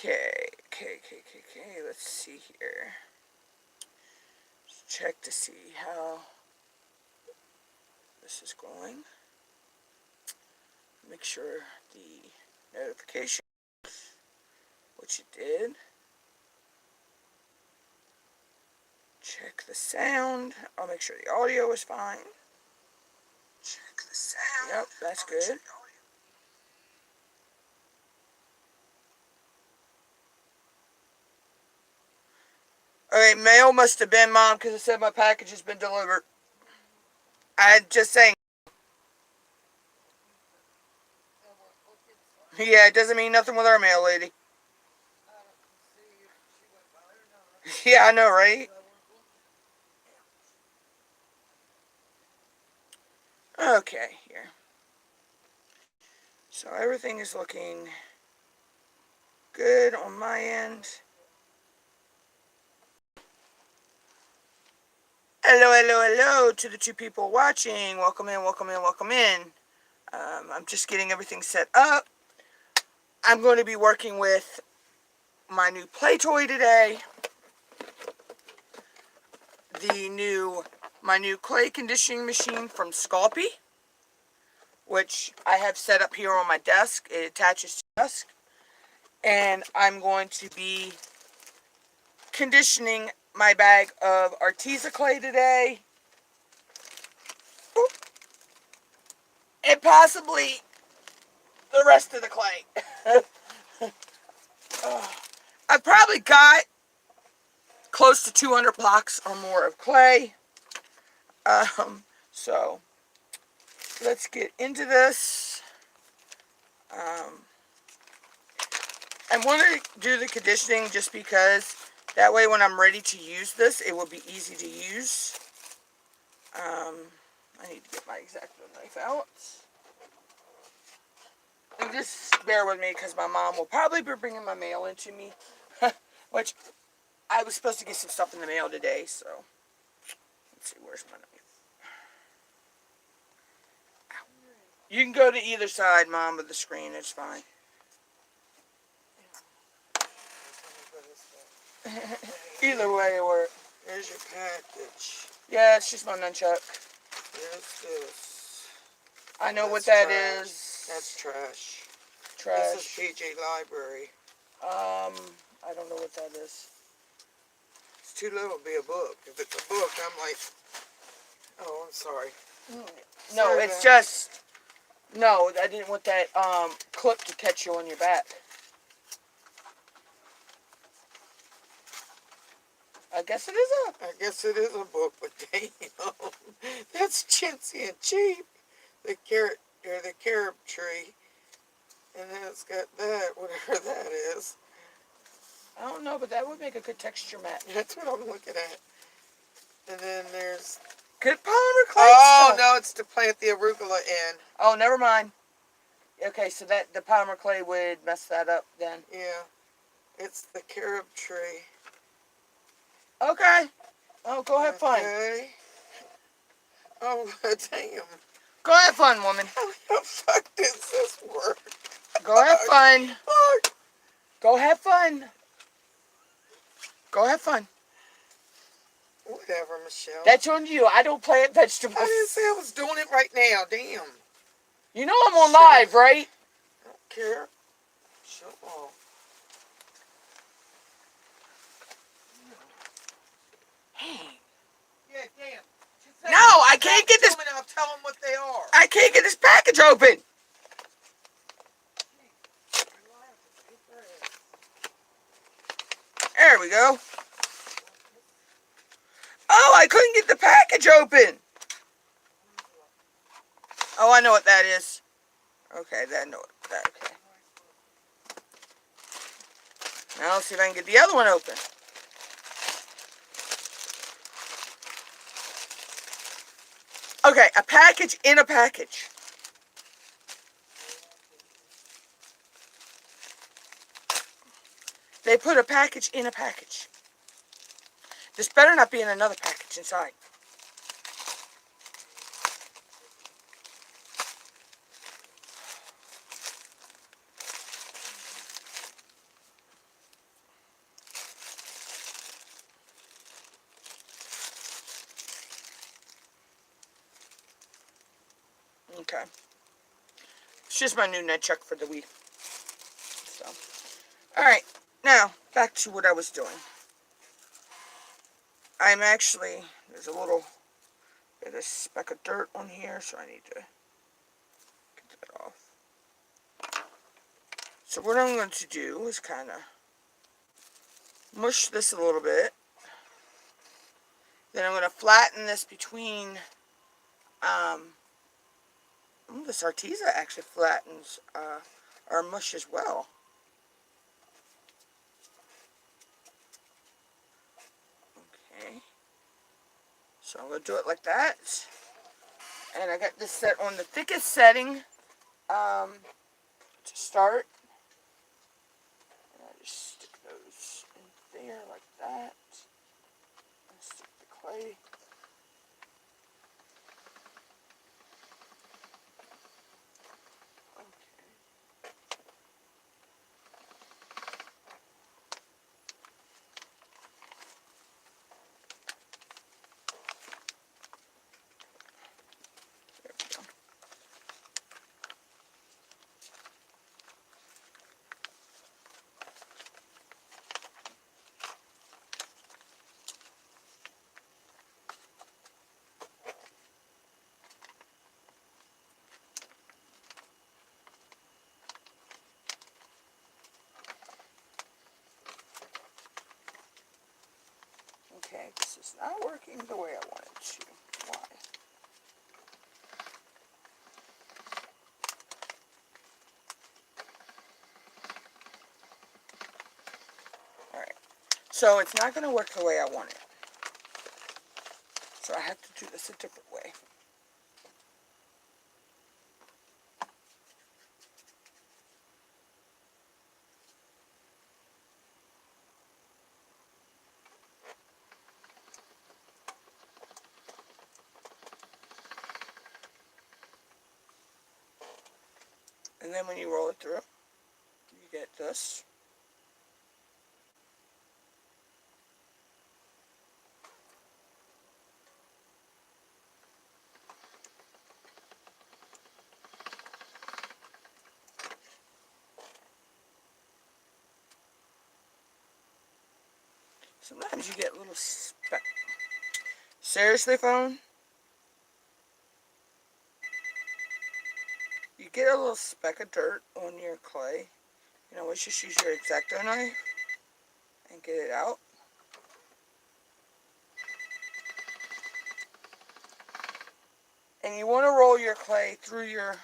Okay. Let's see here. Let's check to see how this is going. Make sure the notification, which it did. Check the sound. I'll make sure the audio is fine. Check the sound. Yep, that's good. Alright, mail must have been, Mom, because it said my package has been delivered. I'm just saying. Yeah, it doesn't mean nothing with our mail lady. Yeah, I know, right? Okay, here. So everything is looking good on my end. Hello to the 2 people watching. Welcome in. I'm just getting everything set up. I'm going to be working with my new play toy today. My new clay conditioning machine from Sculpey, which I have set up here on my desk. It attaches to the desk. And I'm going to be conditioning my bag of Arteza clay today. And possibly the rest of the clay. I've probably got close to 200 blocks or more of clay. So let's get into this. I want to do the conditioning just because that way when I'm ready to use this, it will be easy to use. I need to get my X-Acto knife out. And just bear with me because my mom will probably be bringing my mail into me. Which, I was supposed to get some stuff in the mail today, so. Let's see, where's my knife? Ow. You can go to either side, Mom, of the screen. It's fine. Either way it works. Here's your package. Yeah, it's just my nunchuck. Here's this. I know what that is. That's trash. Trash. This is PJ Library. I don't know what that is. It's too little to be a book. If it's a book, I'm like, oh, I'm sorry. No, sorry, it's just, no, I didn't want that, clip to catch you on your back. I guess it is a book, but damn, that's chintzy and cheap. The carrot, or the carob tree. And then it's got that, whatever that is. I don't know, but that would make a good texture mat. That's what I'm looking at. And then there's... Good polymer clay stuff. No, it's to plant the arugula in. Oh, never mind. Okay, so that the polymer clay would mess that up then. Yeah. It's the carob tree. Okay. Oh, go have fun. Okay. Oh, damn. Go have fun, woman. How the fuck does this work? Go have fun. Go have fun. Go have fun. Whatever, Michelle. That's on you. I don't plant vegetables. I didn't say I was doing it right now. Damn. You know I'm on live, right? I don't care. Show off. Hey. Yeah, damn. No, I can't get this. I'll tell them what they are. I can't get this package open. There we go. Oh, I couldn't get the package open. Oh, I know what that is. Okay, I know what that. Okay. Now let's see if I can get the other one open. Okay, a package in a package. They put a package in a package. This better not be in another package inside. Okay. It's just my new nunchuck for the week. So, alright. Now, back to what I was doing. I'm actually, there's a little bit of speck of dirt on here, so I need to get that off. So what I'm going to do is kind of mush this a little bit. Then I'm going to flatten this between, this Arteza actually flattens our mush as well. Okay. So I'm going to do it like that. And I got this set on the thickest setting to start. And I just stick those in there like that. And stick the clay. Okay, this is not working the way I want it to. Why? Alright, so it's not going to work the way I want it. So I have to do this a different way. And then when you roll it through, you get this. Sometimes you get little speck. Seriously, phone? You get a little speck of dirt on your clay. You know, always just use your X-Acto knife and get it out. And you want to roll your clay through your,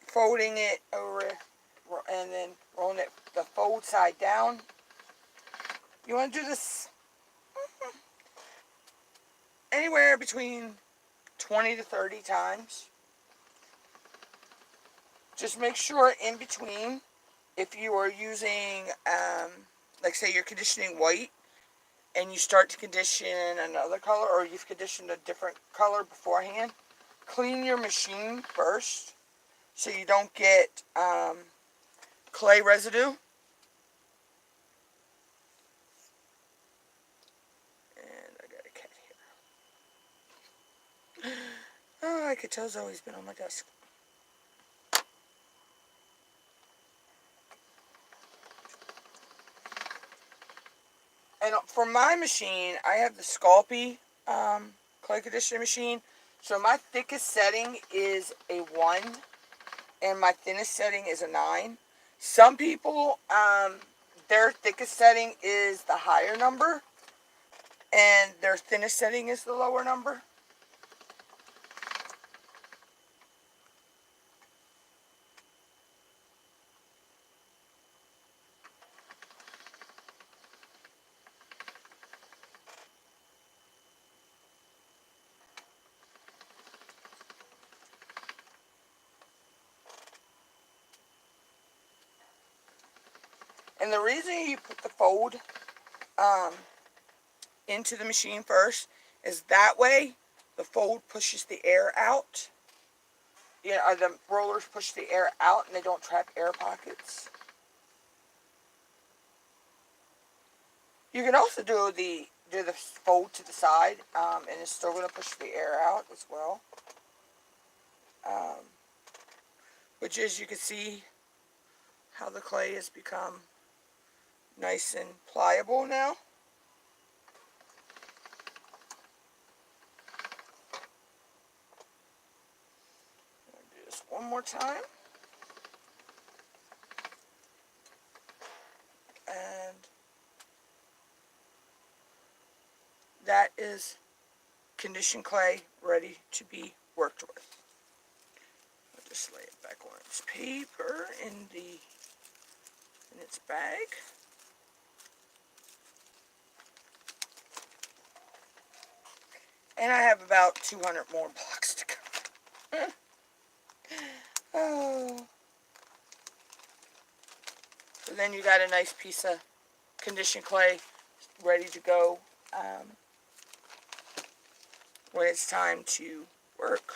folding it over, and then rolling it the fold side down. You want to do this anywhere between 20 to 30 times. Just make sure in between, if you are using, like say you're conditioning white, and you start to condition another color, or you've conditioned a different color beforehand, clean your machine first so you don't get clay residue. And I got a cat here. Oh, I could tell Zoe's been on my desk. And for my machine, I have the Sculpey clay conditioning machine. So my thickest setting is a 1, and my thinnest setting is a 9. Some people, their thickest setting is the higher number, and their thinnest setting is the lower number. And the reason you put the fold into the machine first is that way the fold pushes the air out. Yeah, the rollers push the air out and they don't trap air pockets. You can also do the fold to the side, and it's still going to push the air out as well. which is, you can see how the clay has become nice and pliable now. Do this one more time. And that is conditioned clay ready to be worked with. I'll just lay it back on its paper in its bag. And I have about 200 more blocks to go. Oh. So then you got a nice piece of conditioned clay ready to go when it's time to work.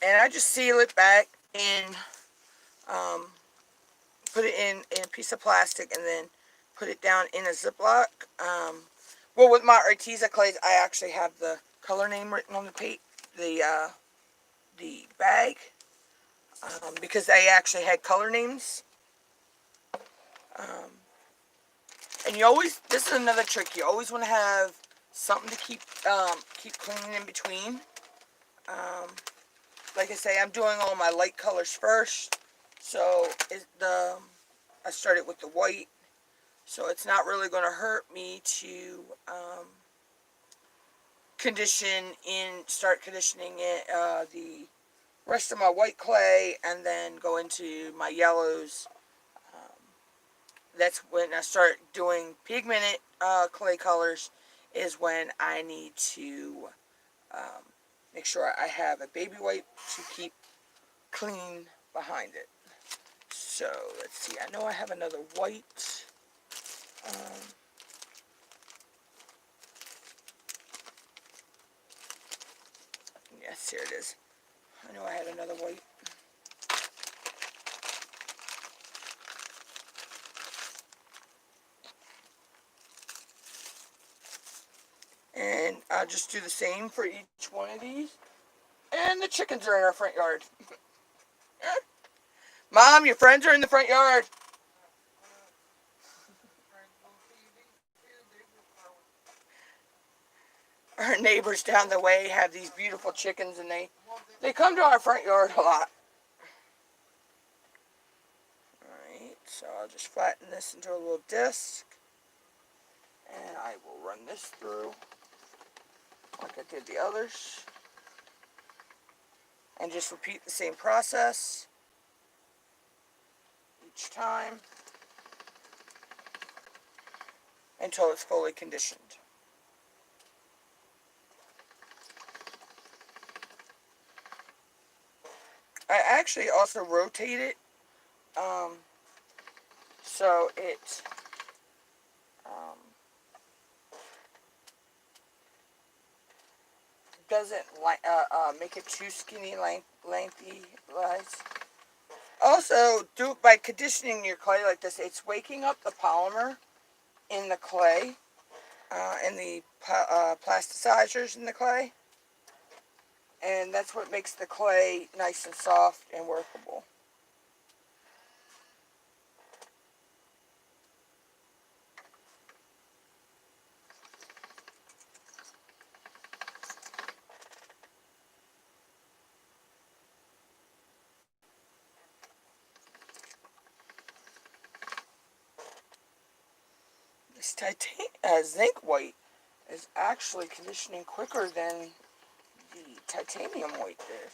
And I just seal it back in, put it in a piece of plastic and then put it down in a Ziploc. Well, with my Arteza clays, I actually have the color name written on the bag, because they actually had color names. And you always, this is another trick, you always want to have something to keep cleaning in between. Like I say, I'm doing all my light colors first, so I started with the white, so it's not really going to hurt me to start conditioning it, the rest of my white clay, and then go into my yellows. That's when I start doing pigmented clay colors, is when I need to make sure I have a baby wipe to keep clean behind it. So let's see, I know I have another white. Yes, here it is. I know I had another white. And I'll just do the same for each one of these. And the chickens are in our front yard. Mom, your friends are in the front yard. Our neighbors down the way have these beautiful chickens, and they come to our front yard a lot. Alright, so I'll just flatten this into a little disc. And I will run this through like I did the others. And just repeat the same process each time until it's fully conditioned. I actually also rotate it so it doesn't make it too skinny, lengthy. Also, do it by conditioning your clay like this. It's waking up the polymer in the clay, and the plasticizers in the clay. And that's what makes the clay nice and soft and workable. This zinc white is actually conditioning quicker than the titanium white did.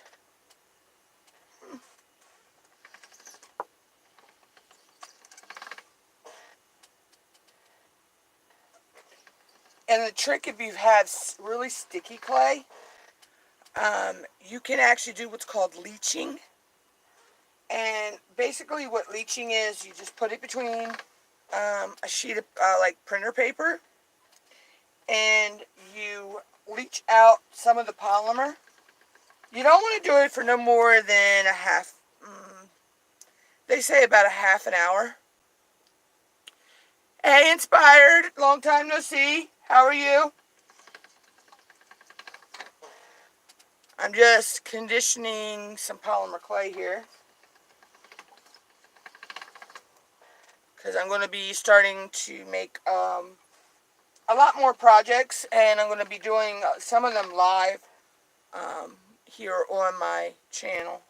And the trick, if you have really sticky clay, you can actually do what's called leaching. And basically what leaching is, you just put it between a sheet of like printer paper, and you leach out some of the polymer. You don't want to do it for no more than they say about a half an hour. Hey, Inspired, long time no see. How are you? I'm just conditioning some polymer clay here, because I'm going to be starting to make a lot more projects, and I'm going to be doing some of them live here on my channel.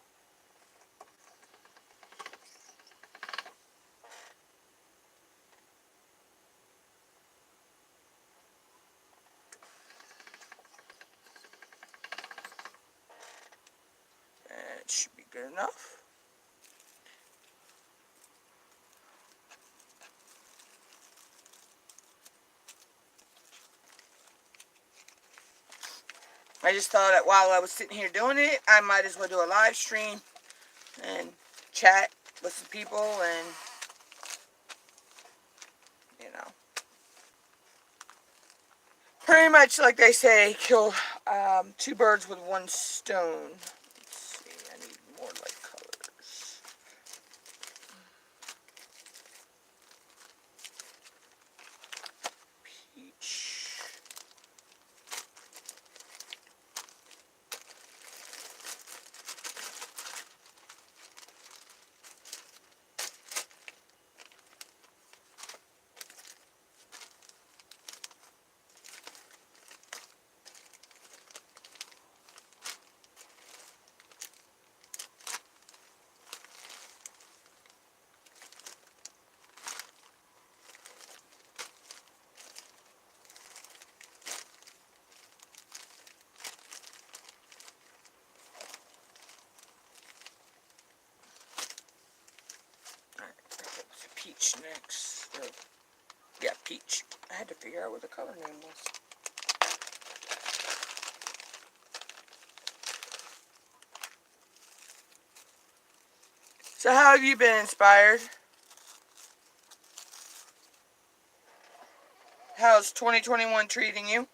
It should be good enough. I just thought that while I was sitting here doing it, I might as well do a live stream and chat with some people, and you know, pretty much like they say, kill two birds with one stone. Let's see, I need more light colors. Peach. Peach next. Oh, yeah, peach. I had to figure out what the color name was. So how have you been inspired? How's 2021 treating you?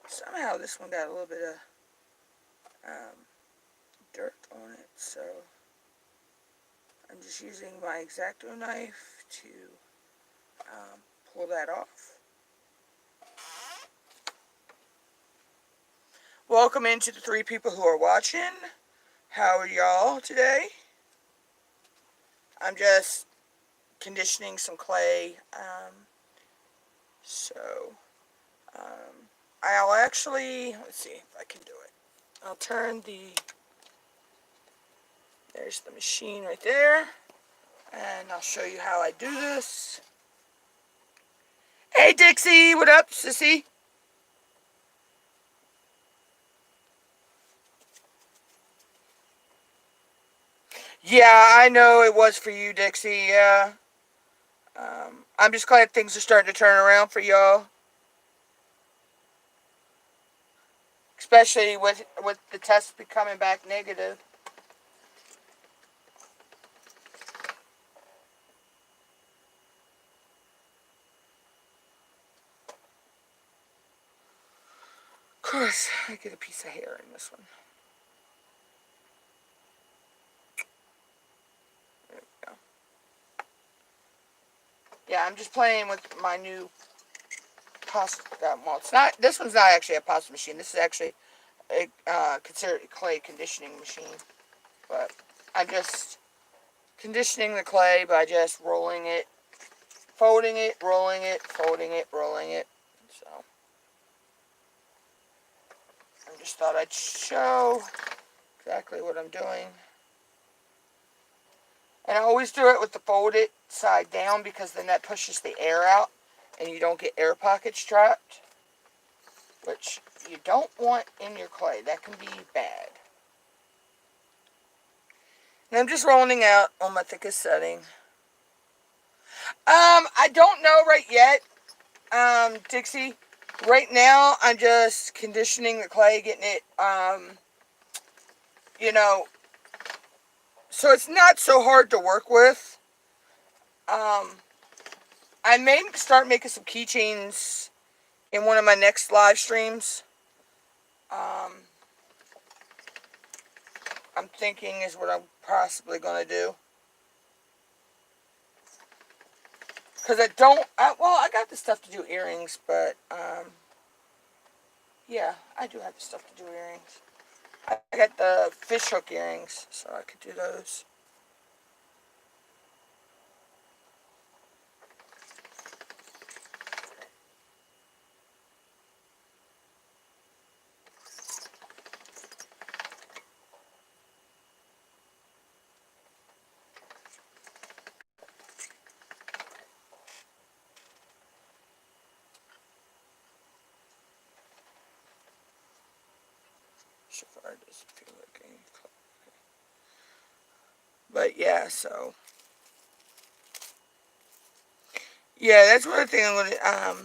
Somehow this one got a little bit of dirt on it, so I'm just using my X-Acto knife to pull that off. Welcome into the 3 people who are watching. How are y'all today? I'm just conditioning some clay, I'll actually, let's see if I can do it. I'll turn there's the machine right there, and I'll show you how I do this. Hey Dixie, what up, sissy? Yeah, I know it was for you, Dixie, yeah. I'm just glad things are starting to turn around for y'all. Especially with the tests becoming back negative. Of course, I get a piece of hair in this one. There we go. Yeah, I'm just playing with my new pasta. Well, it's not. This one's not actually a pasta machine. This is actually considered a clay conditioning machine. But I'm just conditioning the clay by just rolling it, folding it, rolling it, folding it, rolling it. So I just thought I'd show exactly what I'm doing. And I always do it with the folded side down, because then that pushes the air out and you don't get air pockets trapped, which you don't want in your clay. That can be bad. And I'm just rolling out on my thickest setting. I don't know right yet. Dixie, right now I'm just conditioning the clay, getting it, you know, so it's not so hard to work with. I may start making some keychains in one of my next live streams. I'm thinking is what I'm possibly going to do. Because I got the stuff to do earrings, but, yeah, I do have the stuff to do earrings. I got the fish hook earrings, so I could do those. So far, it doesn't feel like any color. But yeah, so yeah, that's one thing I'm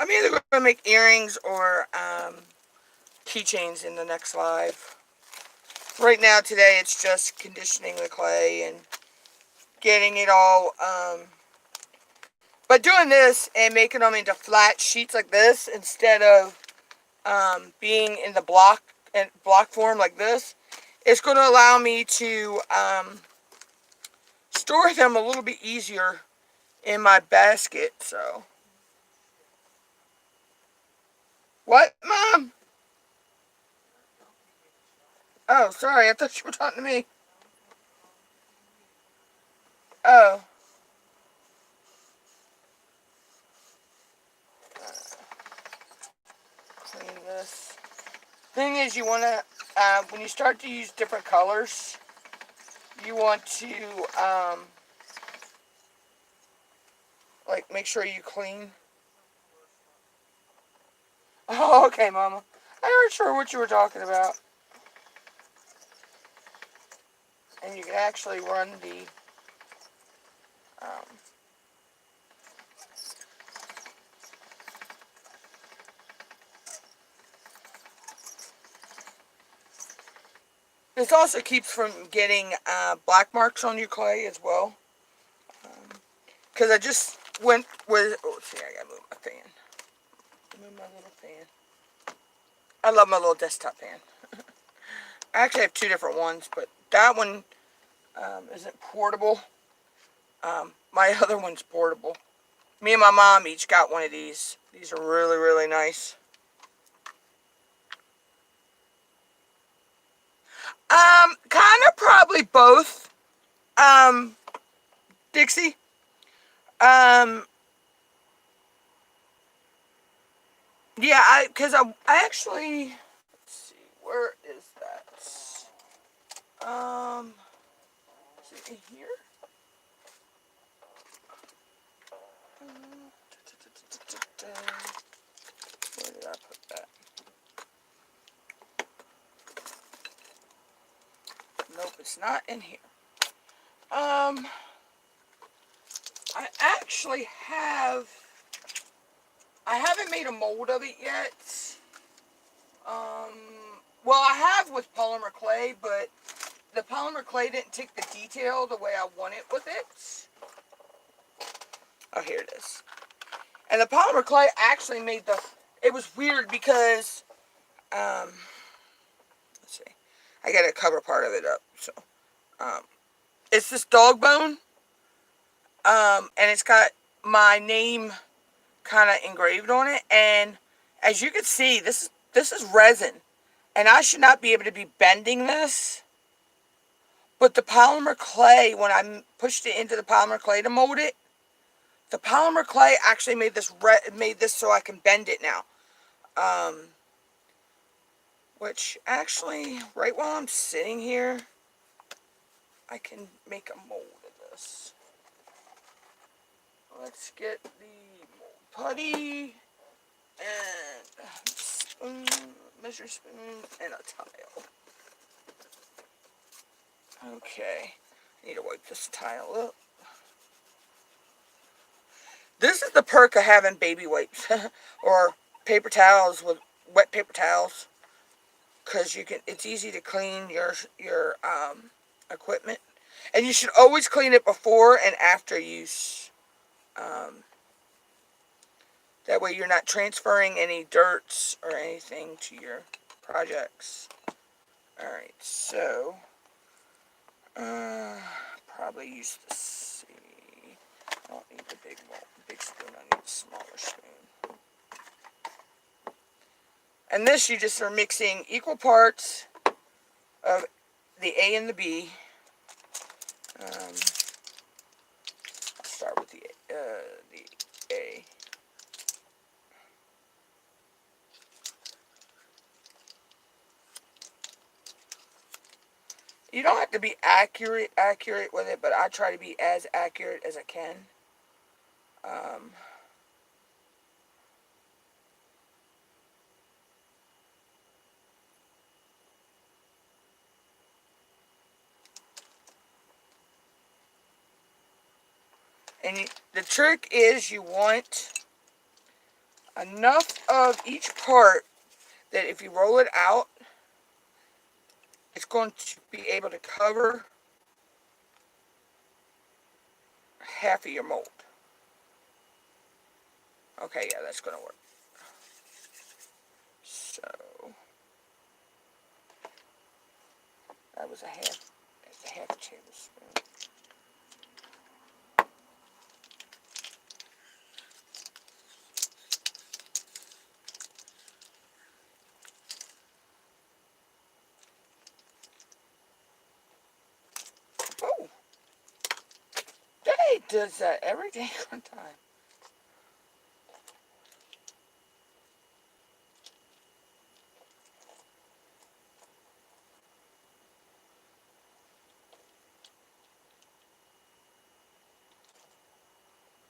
I'm either gonna make earrings or keychains in the next live. Right now, today, it's just conditioning the clay and getting it all, but doing this and making them into flat sheets like this instead of being in the block form like this, it's going to allow me to store them a little bit easier in my basket. So, what, Mom? Oh, sorry, I thought you were talking to me. Oh. Clean this. Thing is, you want to, when you start to use different colors, you want to, like, make sure you clean. Oh, okay, Mama. I wasn't sure what you were talking about. And you can actually run the, this also keeps from getting black marks on your clay as well. Because I just went with, oh, see, I gotta move my fan. Move my little fan. I love my little desktop fan. I actually have two different ones, but that one isn't portable. My other one's portable. Me and my mom each got one of these. These are really, really nice. Kind of probably both. Dixie. Um, yeah, because I actually, let's see, where is that? Is it in here? Where did I put that? Nope, it's not in here. I actually have, I haven't made a mold of it yet. Well, I have with polymer clay, but the polymer clay didn't take the detail the way I want it with it. Oh, here it is. And the polymer clay actually made the, it was weird because, let's see, I gotta cover part of it up, so, it's this dog bone, and it's got my name kind of engraved on it, and as you can see, this is resin, and I should not be able to be bending this, but the polymer clay, when I pushed it into the polymer clay to mold it, the polymer clay actually made this so I can bend it now. Which actually, right while I'm sitting here, I can make a mold of this. Let's get the mold putty and spoon, measure spoon, and a tile. Okay, I need to wipe this tile up. This is the perk of having baby wipes or paper towels with wet paper towels, because you can. It's easy to clean your equipment, and you should always clean it before and after use. Um, that way, you're not transferring any dirts or anything to your projects. All right, so probably use the C. I don't need the big spoon. I need the smaller spoon. And this, you just are mixing equal parts of the A and the B. I'll start with the A. You don't have to be accurate with it, but I try to be as accurate as I can. And the trick is you want enough of each part that if you roll it out, it's going to be able to cover half of your mold. Okay, yeah, that's going to work. So, that was that's a half a tablespoon. Oh, Daddy does that every day one time.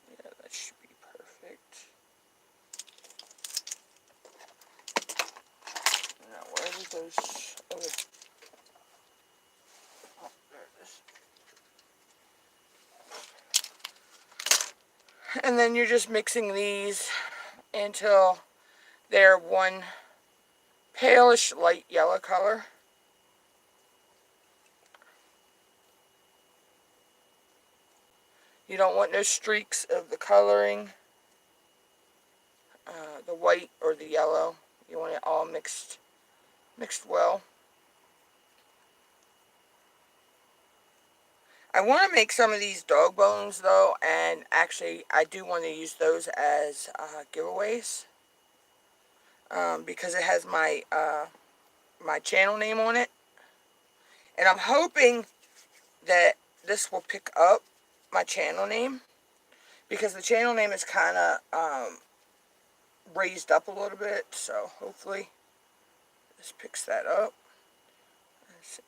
Yeah, that should be perfect. Now, where did those other... Oh, there it is. And then you're just mixing these until they're one palish light yellow color. You don't want no streaks of the coloring, the white or the yellow. You want it all mixed well. I want to make some of these dog bones though, and actually I do want to use those as giveaways, because it has my my channel name on it, and I'm hoping that this will pick up my channel name, because the channel name is kind of raised up a little bit, so hopefully this picks that up. Let's see.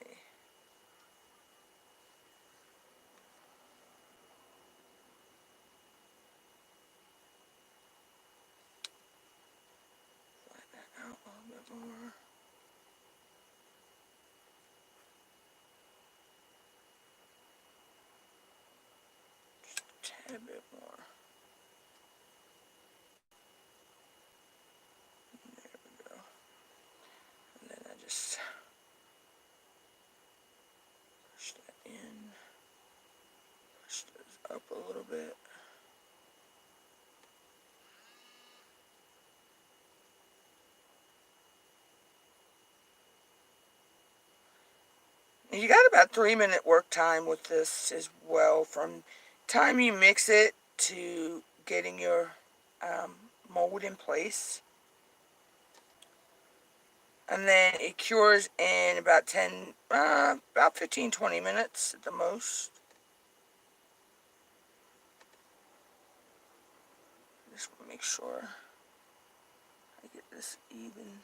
Flatten that out a little bit more. Just a tad bit more. There we go. And then I just push that in, push those up a little bit. And you got about 3-minute work time with this as well, from time you mix it to getting your mold in place. And then it cures in about 15-20 minutes at the most. Just want to make sure I get this evenly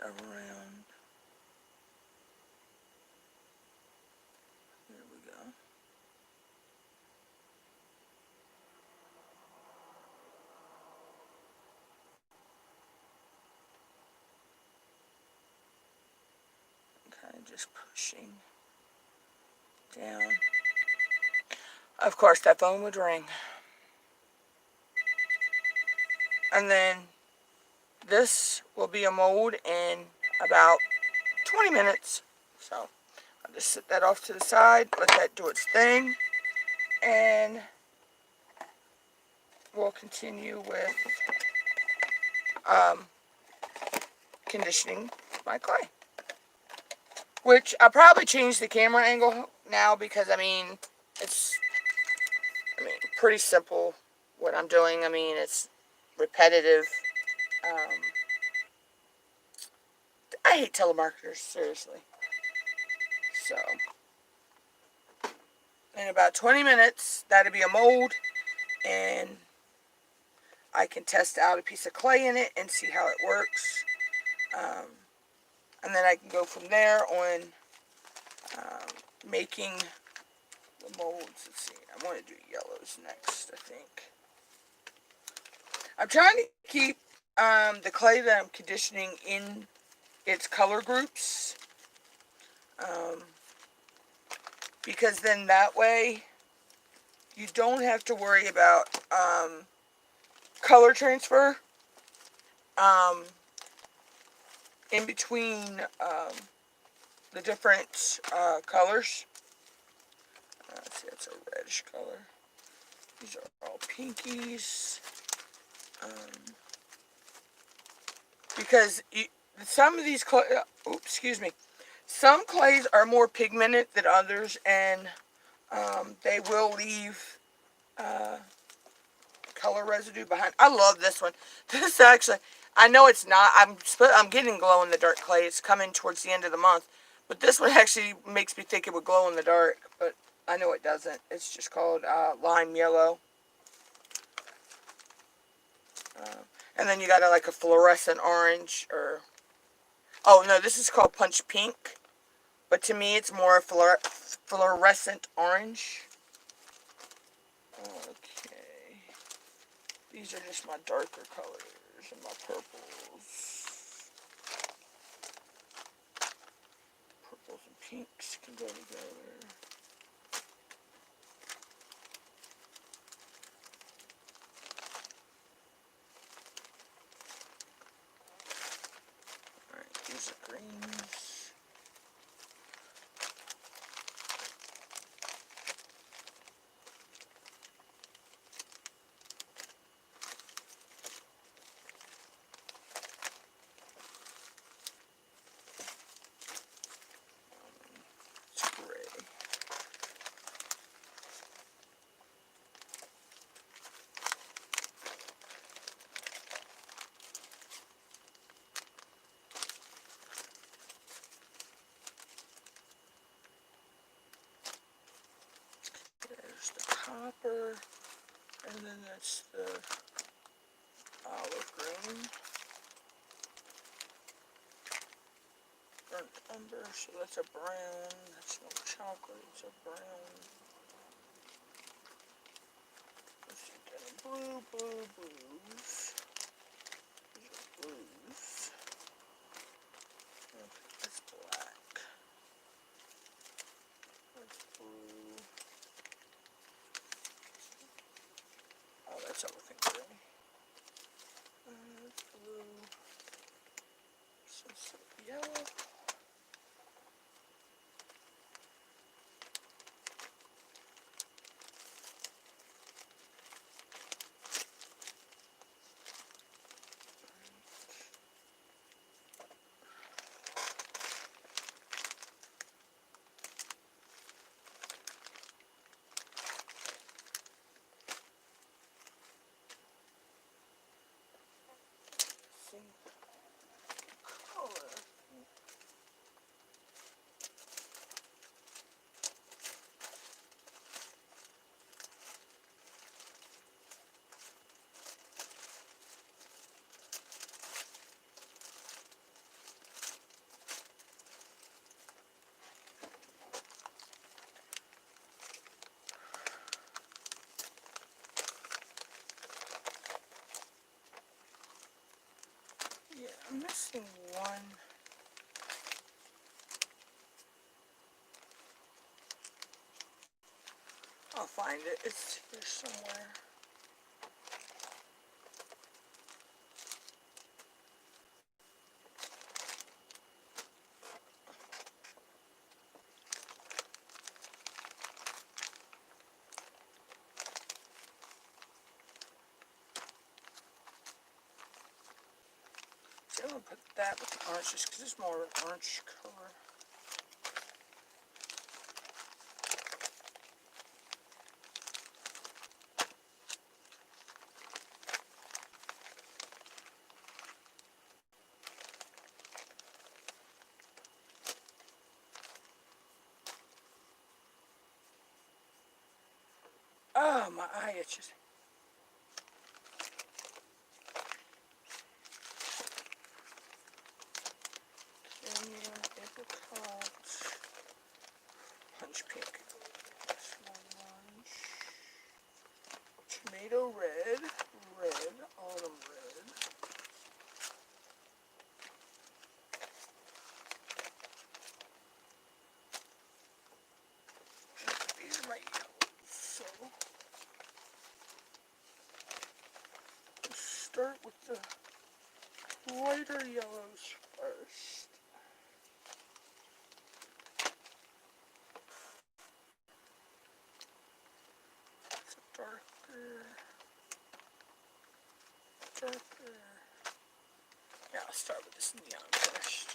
around. There we go. Kind of just pushing down. Of course, that phone would ring. And then this will be a mold in about 20 minutes. So I'll just set that off to the side, let that do its thing, and we'll continue with conditioning my clay. Which I'll probably change the camera angle now because it's pretty simple what I'm doing. It's repetitive. I hate telemarketers, seriously. So, in about 20 minutes, that'll be a mold, and I can test out a piece of clay in it and see how it works. And then I can go from there on making the molds. Let's see, I want to do yellows next, I think. I'm trying to keep the clay that I'm conditioning in its color groups. Because then that way you don't have to worry about color transfer in between the different colors. Let's see, that's a reddish color. These are all pinkies. Because some of these clay, some clays are more pigmented than others, and they will leave color residue behind. I love this one. This actually, I know it's not. I'm getting glow in the dark clay. It's coming towards the end of the month, but this one actually makes me think it would glow in the dark, but I know it doesn't. It's just called lime yellow. And then you got like a fluorescent orange, or oh no, this is called punch pink, but to me it's more fluorescent orange. Okay, these are just my darker colors and my purples. Purples and pinks can go together. Alright, these are greens. It's gray. There's the copper, and then that's the olive green. Burnt umber, so that's a brown. That's not chocolate, it's a brown. Let's see, blues. These are blues. Okay, that's black. That's blue. Oh, that's everything gray. That's blue. Some yellow. Color. Yeah, I'm missing one. I'll find it. It's here somewhere. put that with the orange just because it's more of an orange color. Oh, my eye itches. Onion, apricot, punch pink, orange, tomato red, autumn red. These are my yellows, so let's start with the lighter yellows first. Darker. Yeah, I'll start with this neon first.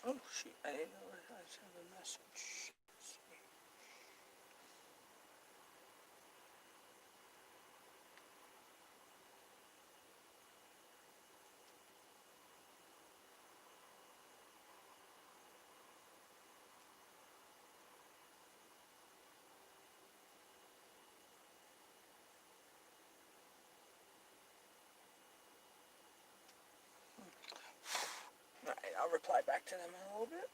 Oh shoot, I didn't know I sent a message. Alright, I'll reply back to them in a little bit.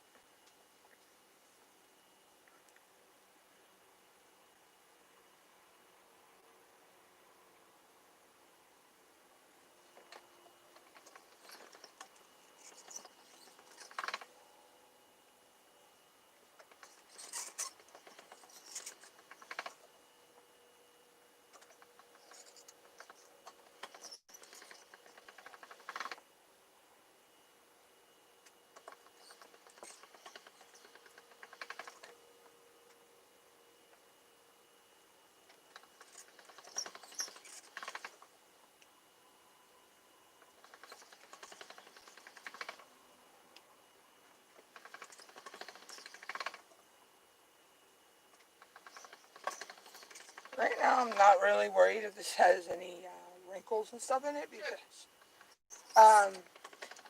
Right now, I'm not really worried if this has any wrinkles and stuff in it because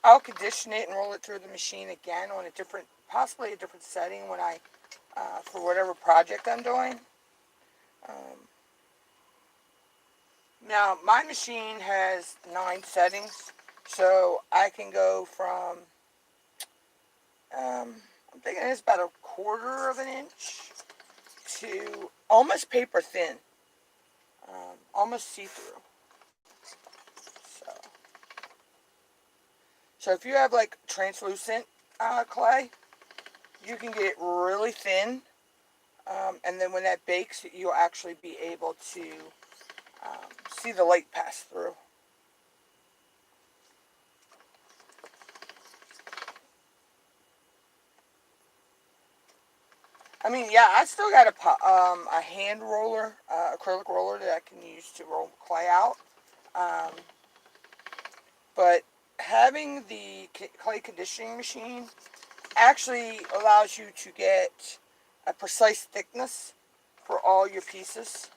I'll condition it and roll it through the machine again on a different, possibly a different setting when I, for whatever project I'm doing. Now, my machine has 9 settings, so I can go from, I'm thinking it's about 1/4 of an inch to almost paper thin, almost see-through. So if you have like translucent clay, you can get it really thin, and then when that bakes, you'll actually be able to see the light pass through. I mean, yeah, I still got a hand roller, acrylic roller that I can use to roll clay out. But having the clay conditioning machine actually allows you to get a precise thickness for all your pieces.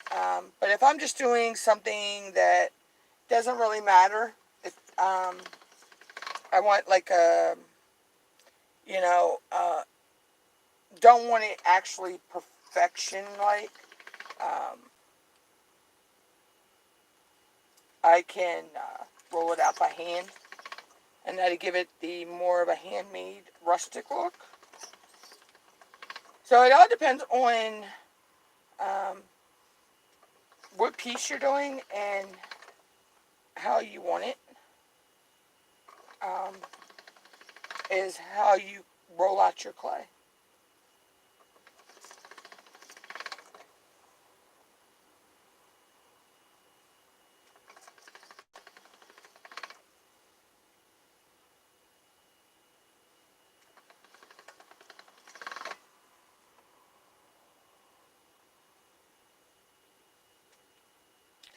But if I'm just doing something that doesn't really matter, if I want like a, you know, don't want it actually perfection like, I can roll it out by hand, and that'll give it the more of a handmade rustic look. So it all depends on what piece you're doing and how you want it is how you roll out your clay.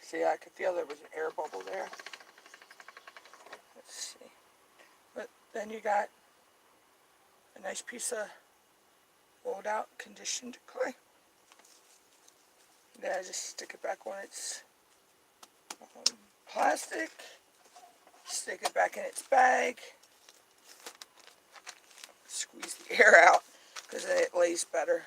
See, I could feel there was an air bubble there. Let's see. But then you got a nice piece of rolled out conditioned clay. Then I just stick it back on its plastic, stick it back in its bag, squeeze the air out because then it lays better.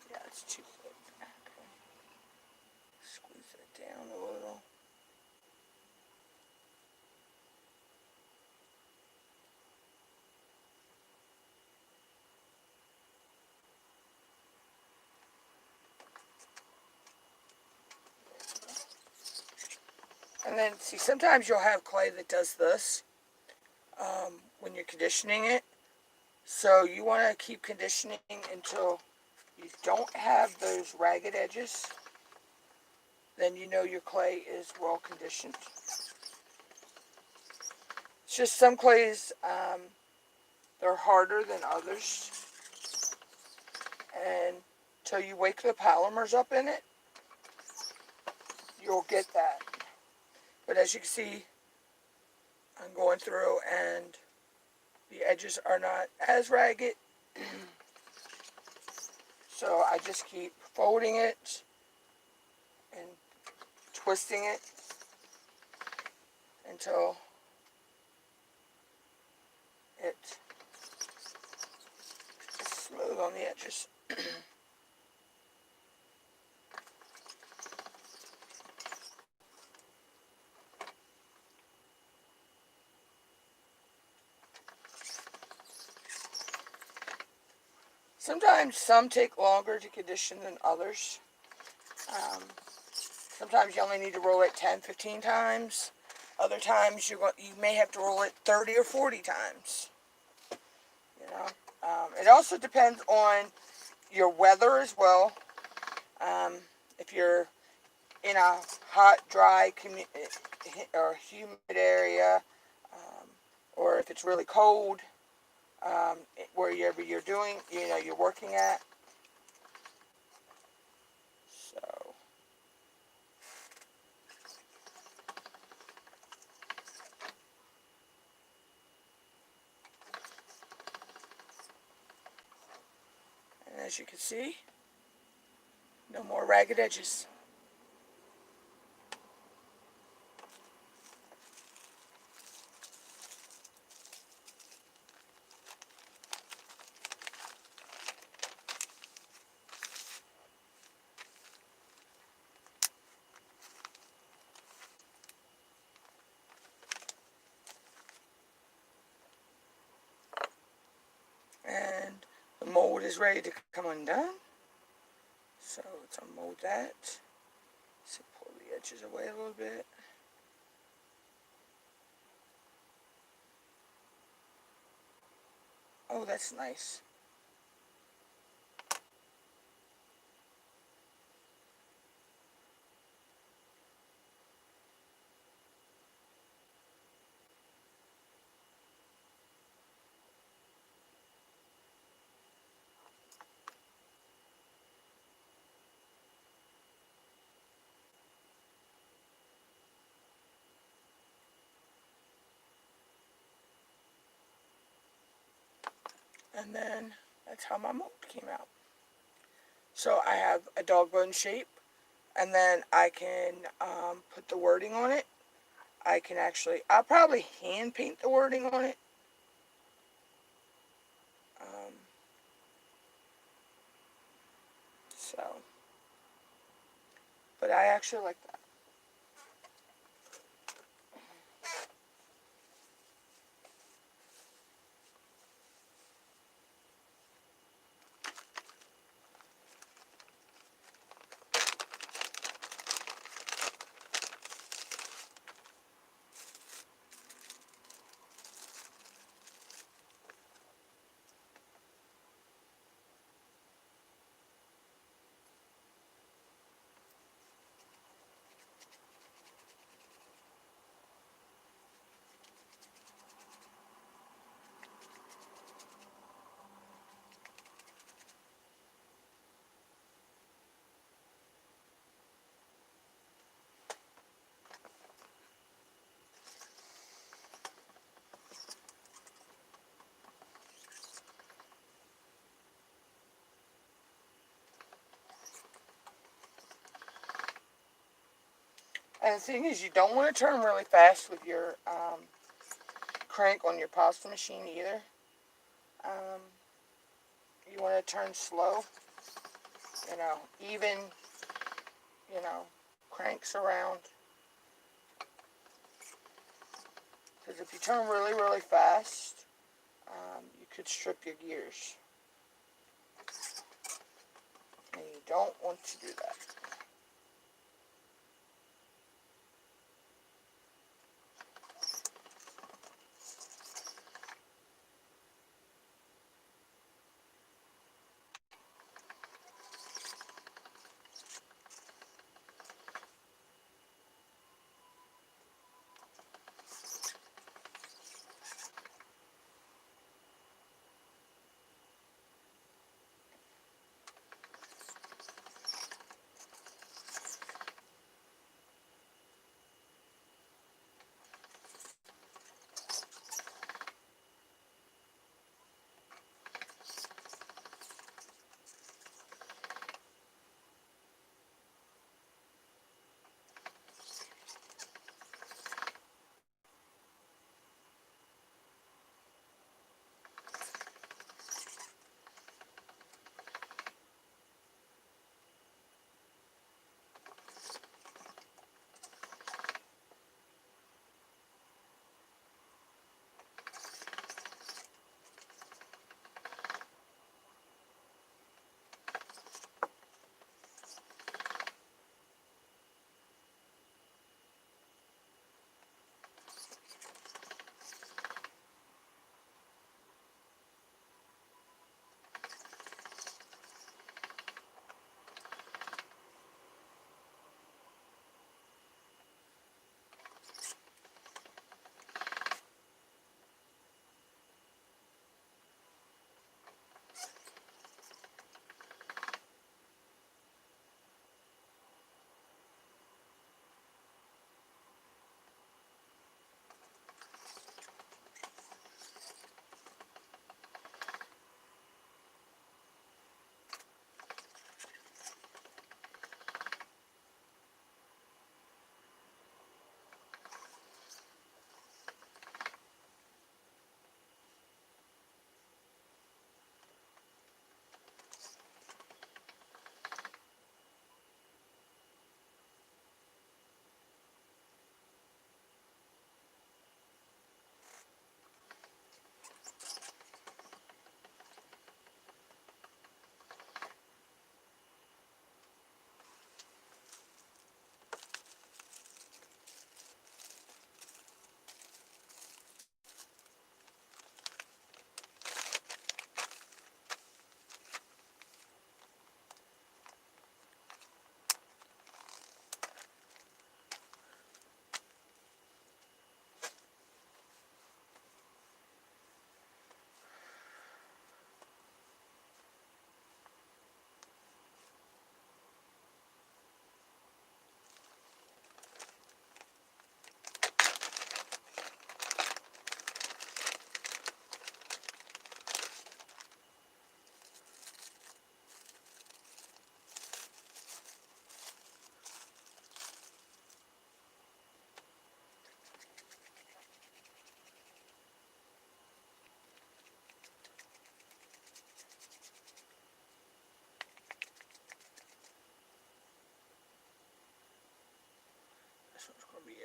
Yeah, it's too thick. Okay. Squeeze it down a little. And then, see, sometimes you'll have clay that does this when you're conditioning it. So you want to keep conditioning until you don't have those ragged edges. Then you know your clay is well conditioned. It's just some clays, they're harder than others. And until you wake the polymers up in it, you'll get that. But as you can see, I'm going through and the edges are not as ragged. So I just keep folding it and twisting it until it's smooth on the edges. Sometimes some take longer to condition than others. Sometimes you only need to roll it 10, 15 times. Other times you may have to roll it 30 or 40 times. You know, it also depends on your weather as well. If you're in a hot, dry, or humid area, or if it's really cold, wherever you're doing, you're working at. So, and as you can see, no more ragged edges. And the mold is ready to come undone. So let's unmold that. So pull the edges away a little bit. Oh, that's nice. And then that's how my mold came out. So I have a dog bone shape, and then I can put the wording on it. I can actually, I'll probably hand paint the wording on it. So, but I actually like that. And the thing is, you don't want to turn really fast with your crank on your pasta machine either. You want to turn slow, even, cranks around. Because if you turn really, really fast, you could strip your gears. And you don't want to do that.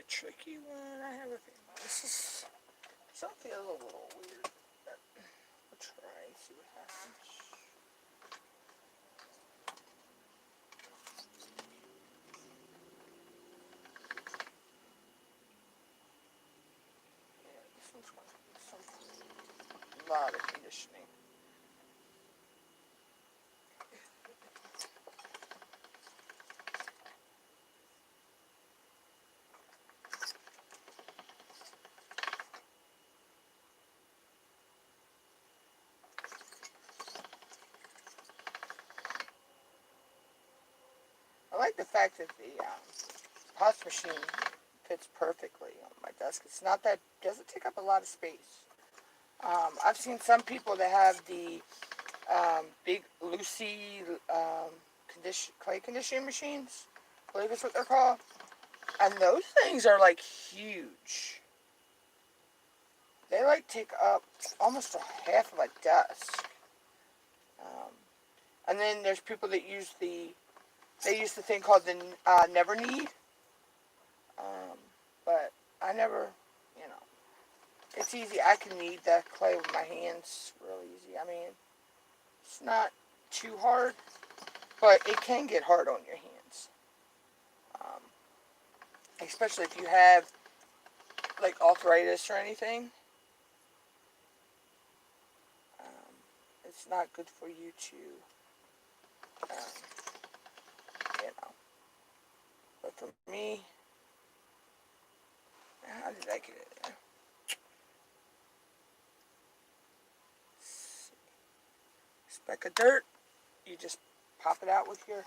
tricky one. I have a feeling this is something a little weird. But we'll try and see what happens. Yeah, this one's going to be a lot of conditioning. I like the fact that the pasta machine fits perfectly on my desk. It's not that, doesn't take up a lot of space. I've seen some people that have the big Lucy clay conditioning machines. I believe that's what they're called. And those things are like huge. They like take up almost a half of a desk. And then there's people that use the thing called the Never Need. But I never, you know, it's easy. I can knead the clay with my hands real easy. I mean, it's not too hard, but it can get hard on your hands. Especially if you have like arthritis or anything. It's not good for you to, you know. But for me, how did I get it there? Speck of dirt. You just pop it out with your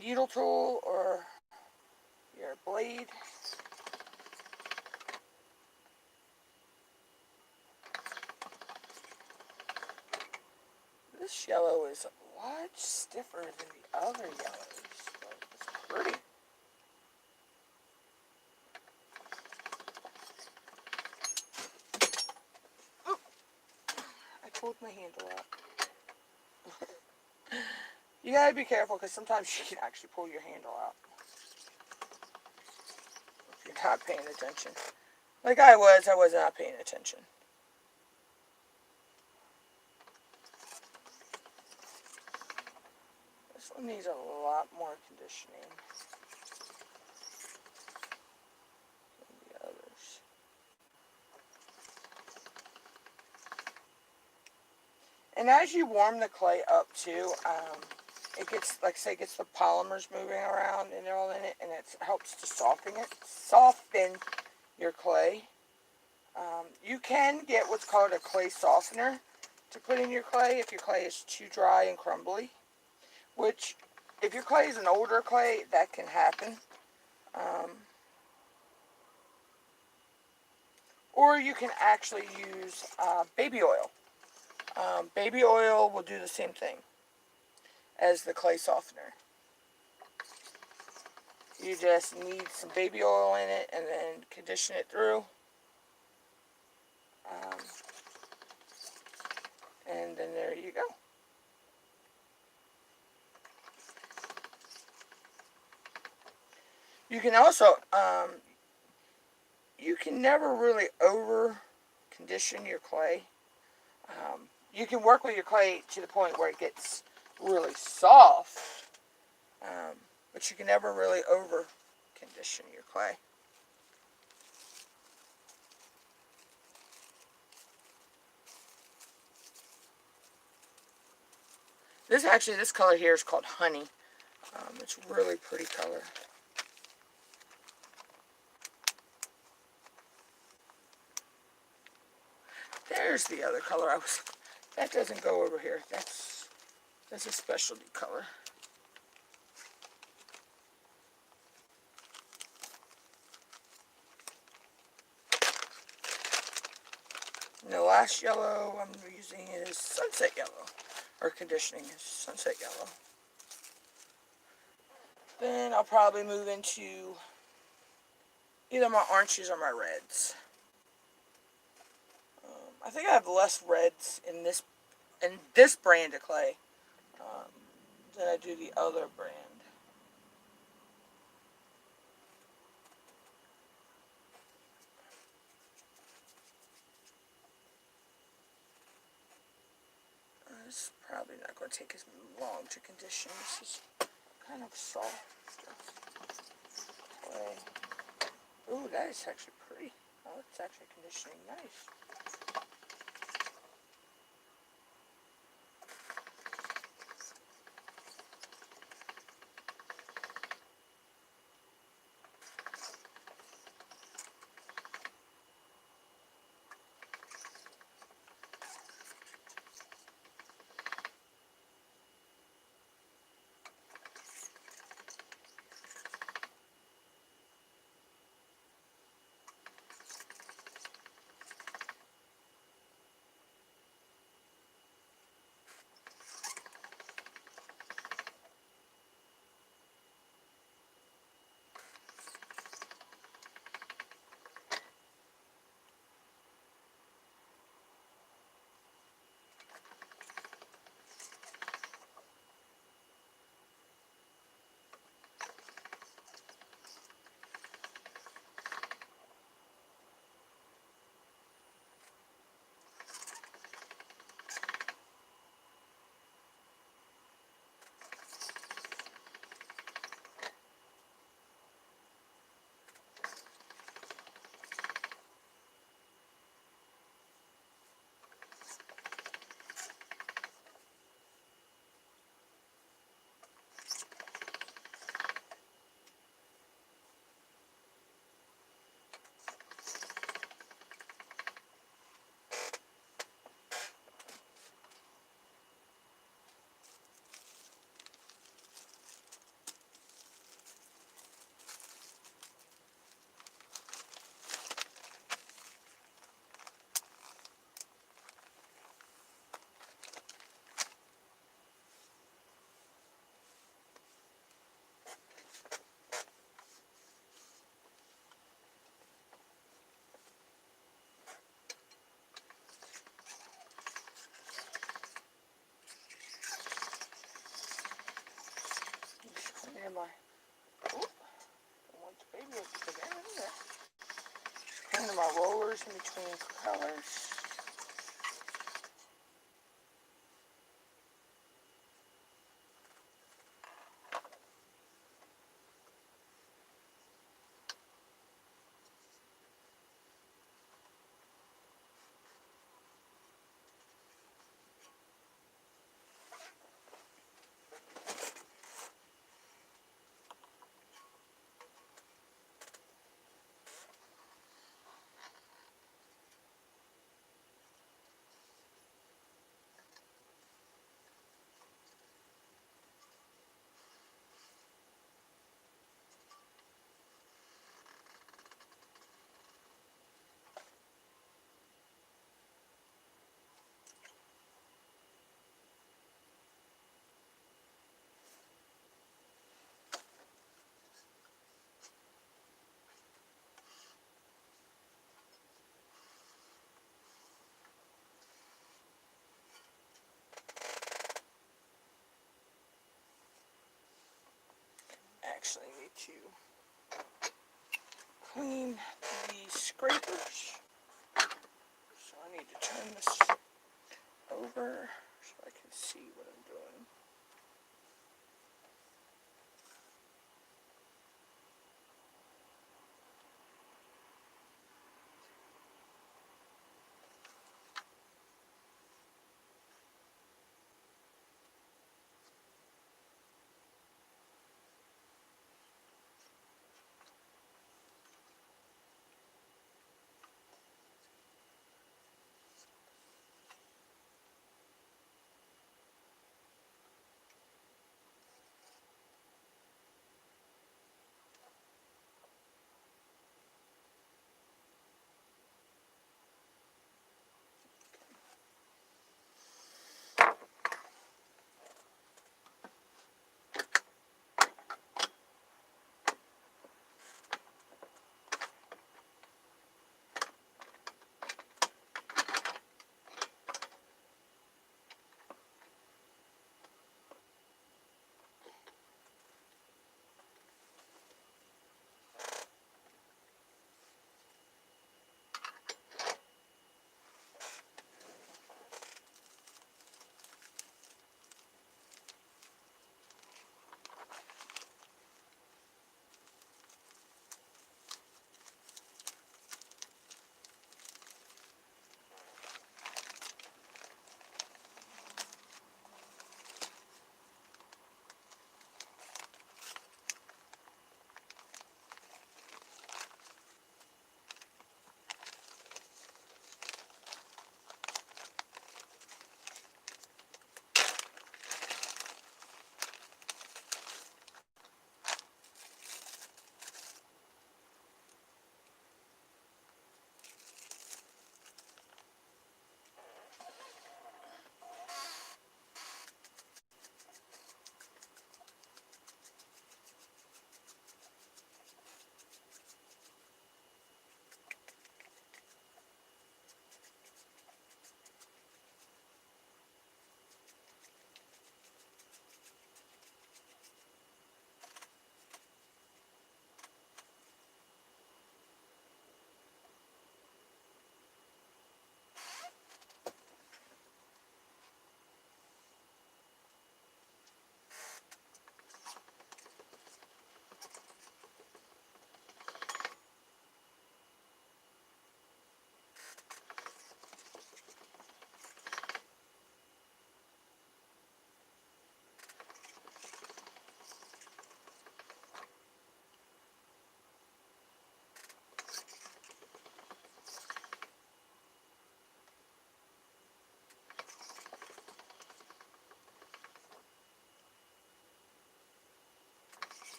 needle tool or your blade. This yellow is a lot stiffer than the other yellows, but it's pretty. Oh, I pulled my handle out. You gotta be careful because sometimes you can actually pull your handle out if you're not paying attention. Like I was not paying attention. This one needs a lot more conditioning than the others. And as you warm the clay up too, it gets, like I say, gets the polymers moving around and they're all in it, and it helps to soften your clay. You can get what's called a clay softener to put in your clay if your clay is too dry and crumbly. Which, if your clay is an older clay, that can happen. Or you can actually use baby oil. Baby oil will do the same thing as the clay softener. You just need some baby oil in it and then condition it through. And then there you go. You can also, you can never really over condition your clay. You can work with your clay to the point where it gets really soft, but you can never really over condition your clay. This color here is called Honey. It's a really pretty color. There's the other color that doesn't go over here. That's a specialty color. And the last yellow I'm using is Sunset Yellow, or conditioning is Sunset Yellow. Then I'll probably move into either my oranges or my reds. I think I have less reds in this brand of clay than I do the other brand. to take as long to condition. This is kind of soft clay. Ooh, that is actually pretty. Oh, it's actually conditioning nice. And my, don't want the baby to get in there. Cleaning my rollers in between colors. Actually need to clean the scrapers. So I need to turn this over so I can see what I'm doing.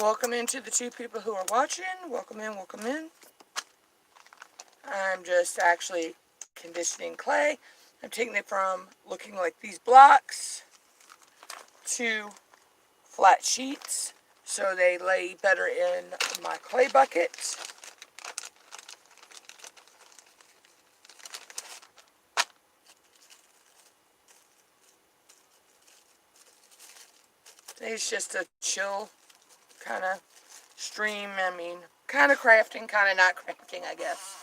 welcome into the 2 people who are watching. Welcome in, welcome in. I'm just actually conditioning clay. I'm taking it from looking like these blocks to flat sheets so they lay better in my clay bucket. It's just a chill kind of stream. I mean, kind of crafting, kind of not crafting, I guess.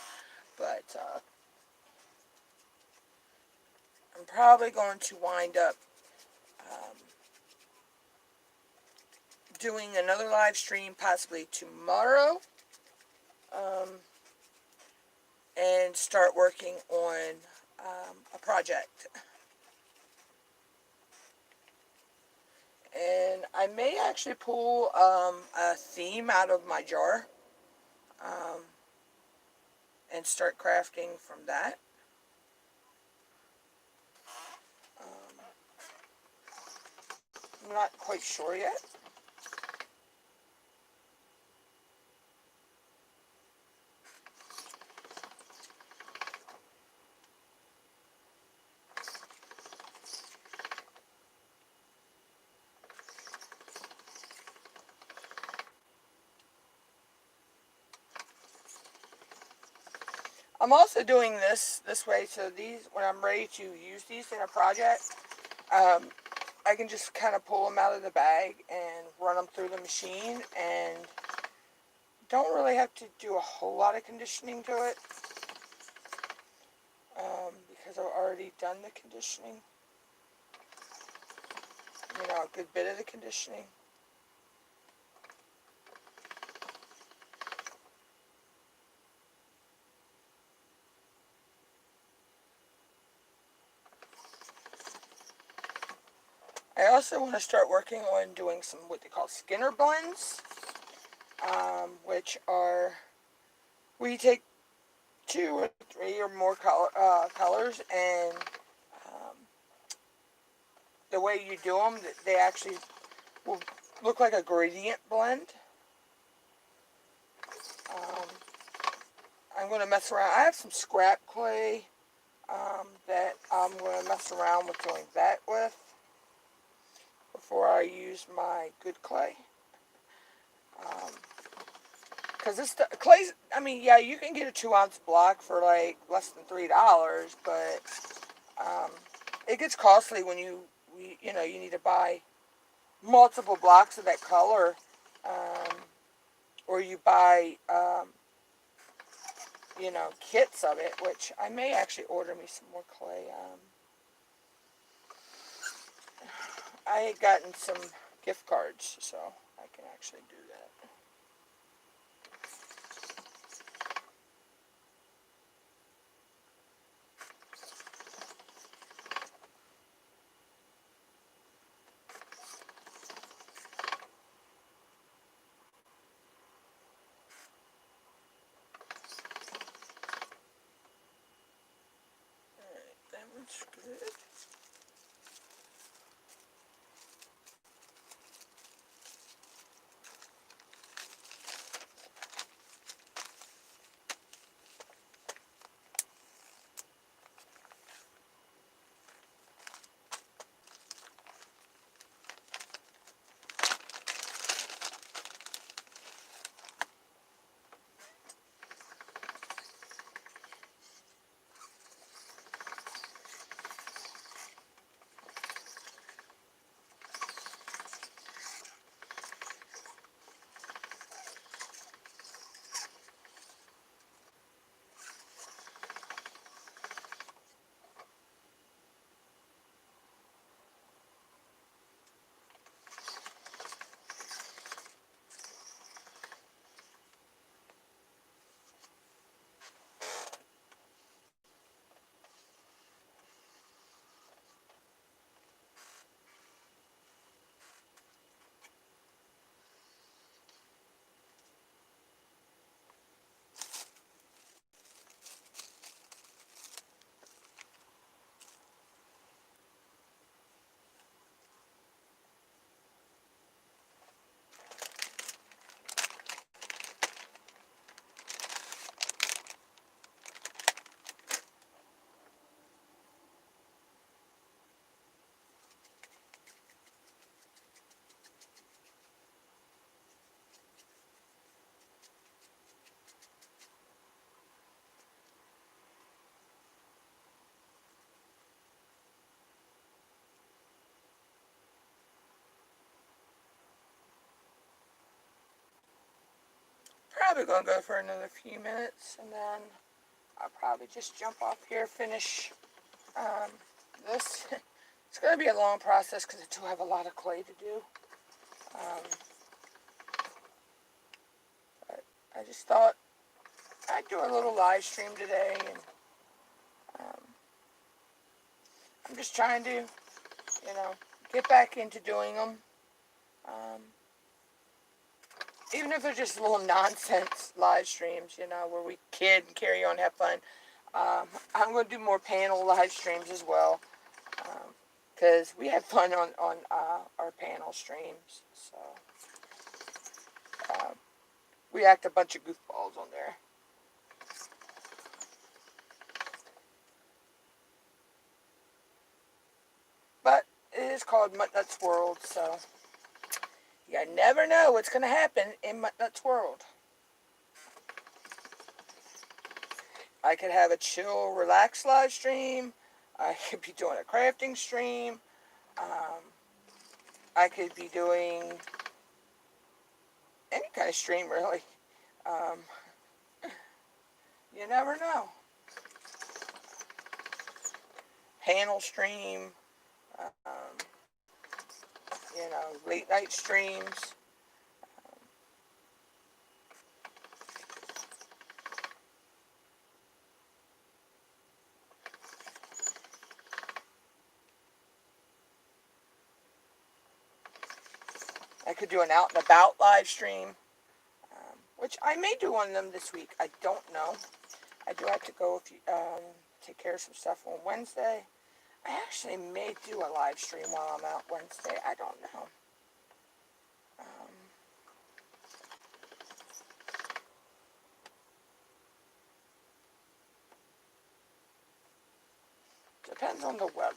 But I'm probably going to wind up doing another live stream possibly tomorrow, and start working on a project. And I may actually pull a theme out of my jar and start crafting from that. I'm not quite sure yet. I'm also doing this way, so these, when I'm ready to use these in a project, I can just kind of pull them out of the bag and run them through the machine, and don't really have to do a whole lot of conditioning to it, because I've already done the conditioning, you know, a good bit of the conditioning. I also want to start working on doing some what they call Skinner blends, which are where you take 2 or 3 or more colors, and the way you do them, they actually will look like a gradient blend. I'm going to mess around. I have some scrap clay that I'm going to mess around with doing that with before I use my good clay. Because this clay's, I mean, yeah, you can get a 2-ounce block for like less than $3, but it gets costly when you need to buy multiple blocks of that color, or you buy kits of it, which I may actually order me some more clay. I had gotten some gift cards, so I can actually do that. Alright, that one's good. probably going to go for another few minutes, and then I'll probably just jump off here, finish this. It's going to be a long process because I do have a lot of clay to do. But I just thought I'd do a little live stream today, and I'm just trying to, get back into doing them. Even if they're just little nonsense live streams, where we kid and carry on, have fun. I'm going to do more panel live streams as well, because we had fun on our panel streams. So we act a bunch of goofballs on there. But it is called MUTTNUTT'S World, so you never know what's going to happen in MUTTNUTT'S World. I could have a chill, relaxed live stream. I could be doing a crafting stream. I could be doing any kind of stream, really. You never know. Panel stream, late night streams. I could do an out and about live stream, which I may do one of them this week. I don't know. I do have to go take care of some stuff on Wednesday. I actually may do a live stream while I'm out Wednesday. I don't know. Depends on the weather.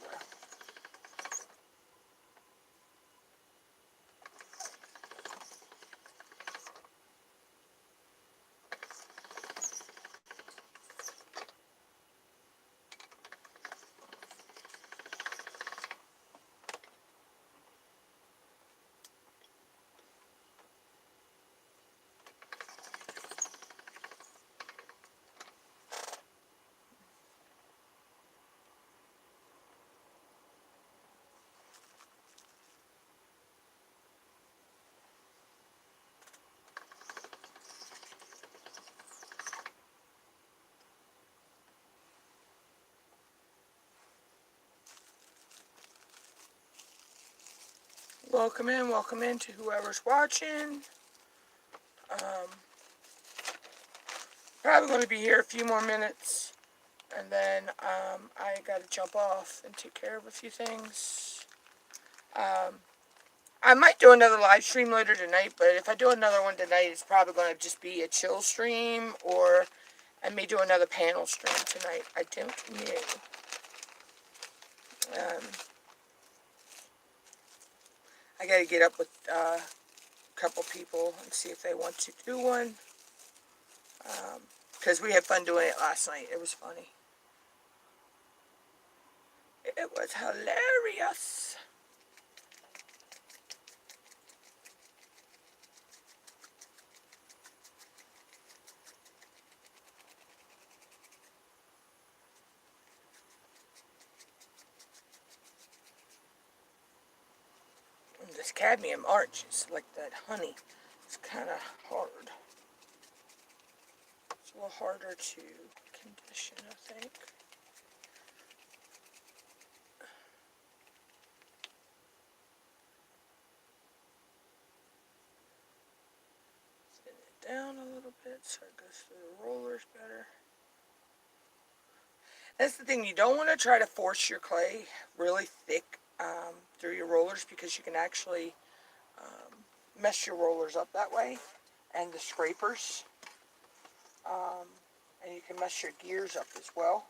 Welcome in to whoever's watching. Probably going to be here a few more minutes, and then I got to jump off and take care of a few things. I might do another live stream later tonight, but if I do another one tonight, it's probably going to just be a chill stream, or I may do another panel stream tonight. I don't know. I got to get up with a couple people and see if they want to do one. Because we had fun doing it last night. It was funny. It was hilarious. This cadmium arch is like that honey. It's kind of hard. It's a little harder to condition, I think. Thin it down a little bit so it goes through the rollers better. That's the thing, you don't want to try to force your clay really thick through your rollers, because you can actually mess your rollers up that way, and the scrapers. And you can mess your gears up as well.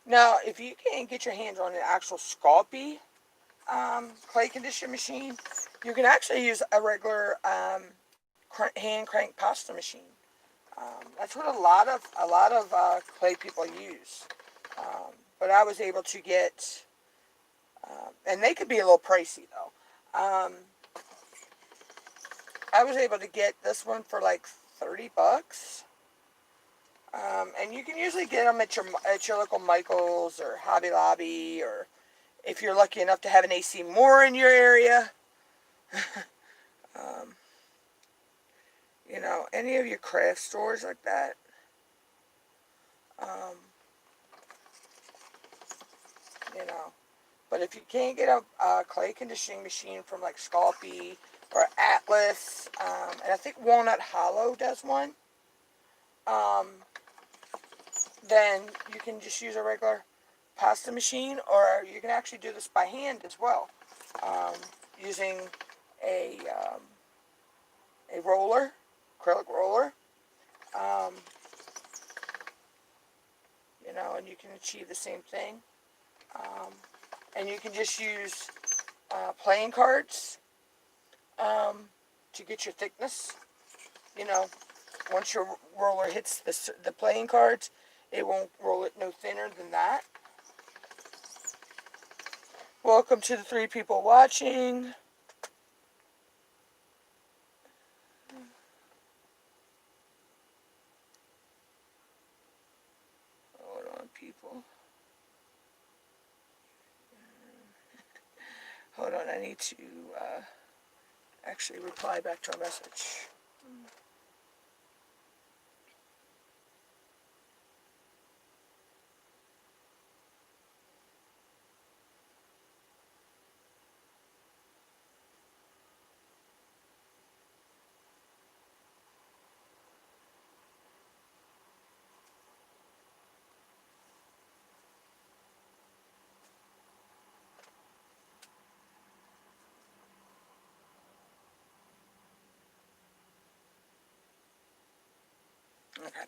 Now, if you can't get your hands on an actual Sculpey, clay conditioning machine. You can actually use a regular hand crank pasta machine. That's what a lot of clay people use. But I was able to get, and they could be a little pricey though. I was able to get this one for like $30. And you can usually get them at your local Michael's or Hobby Lobby, or if you're lucky enough to have an AC Moore in your area. You know, any of your craft stores like that. You know, but if you can't get a clay conditioning machine from like Sculpey or Atlas, and I think Walnut Hollow does one, then you can just use a regular pasta machine, or you can actually do this by hand as well, using a roller, acrylic roller. You know, and you can achieve the same thing. And you can just use playing cards to get your thickness. You know, once your roller hits the playing cards, it won't roll it no thinner than that. Welcome to the 3 people watching. Hold on, people. Hold on, I need to actually reply back to a message. Okay.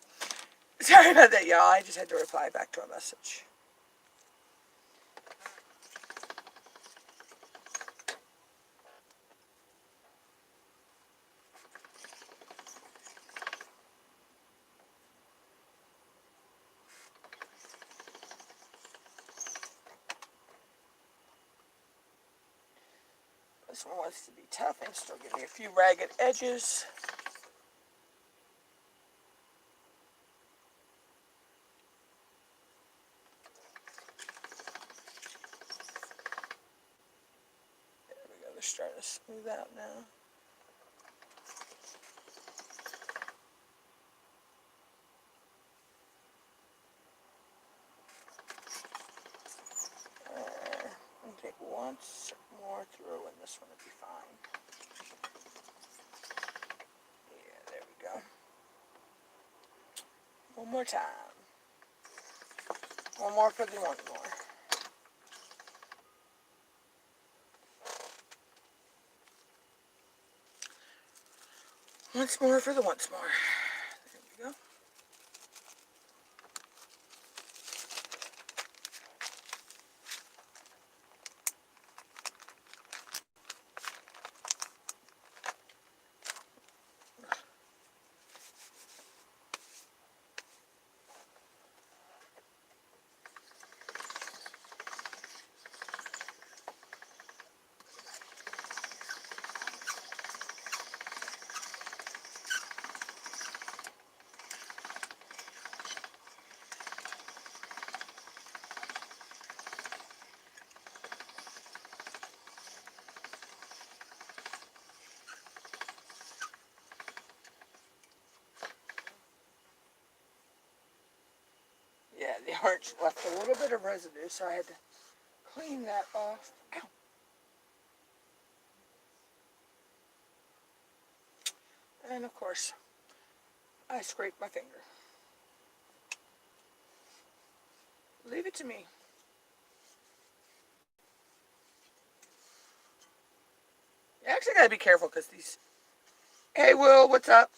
Sorry about that, y'all. I just had to reply back to a message. This one wants to be tough and still give me a few ragged edges. There we go. They're starting to smooth out now. I'll take once more through and this one will be fine. Yeah, there we go. One more time. One more for the one more. Once more for the once more. There we go. Yeah, the orange left a little bit of residue, so I had to clean that off. Ow. And of course, I scraped my finger. Leave it to me. You actually gotta be careful because these... Hey, Will, what's up?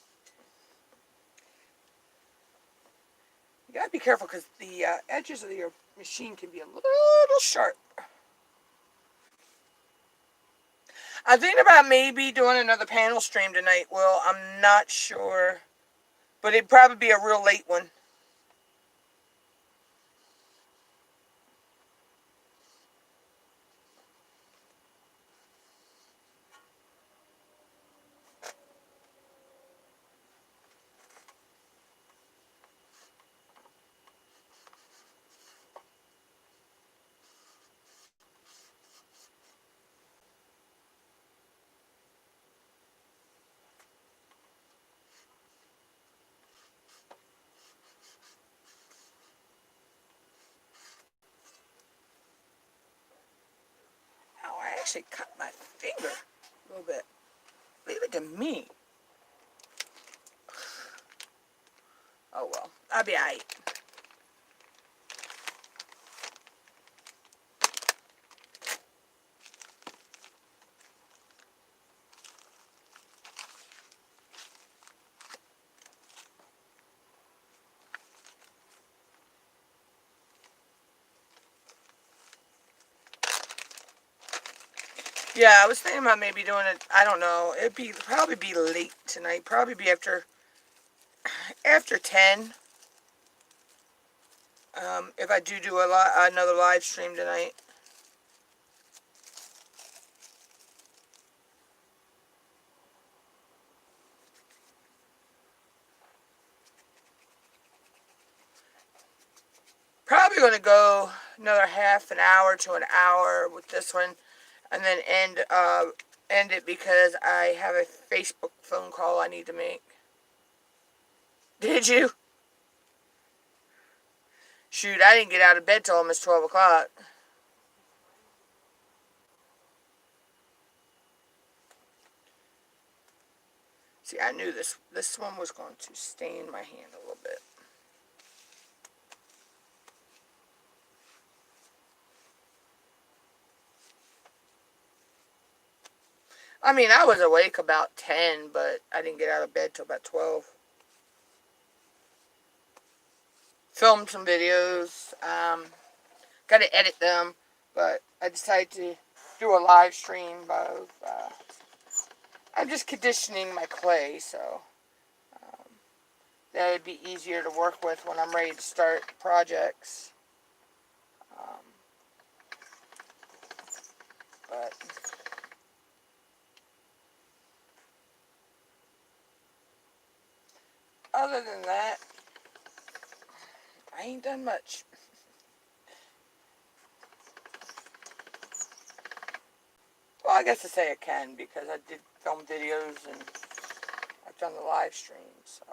You gotta be careful because the edges of your machine can be a little sharp. I think about maybe doing another panel stream tonight, Will. I'm not sure. But it'd probably be a real late one. Oh, I actually cut my finger a little bit. Leave it to me. Oh well, I'll be alright. Yeah, I was thinking about maybe doing it. I don't know. It'd probably be late tonight. Probably be after 10. If I do another live stream tonight. Probably going to go another half an hour to an hour with this one, and then end it because I have a Facebook phone call I need to make. Did you? Shoot, I didn't get out of bed till almost 12 o'clock. See, I knew this one was going to stain my hand a little bit. I mean, I was awake about 10, but I didn't get out of bed till about 12. Filmed some videos. Got to edit them, but I decided to do a live stream of. I'm just conditioning my clay, so that would be easier to work with when I'm ready to start projects. But other than that, I ain't done much. Well, I guess to say I can because I did film videos and I've done the live stream, so.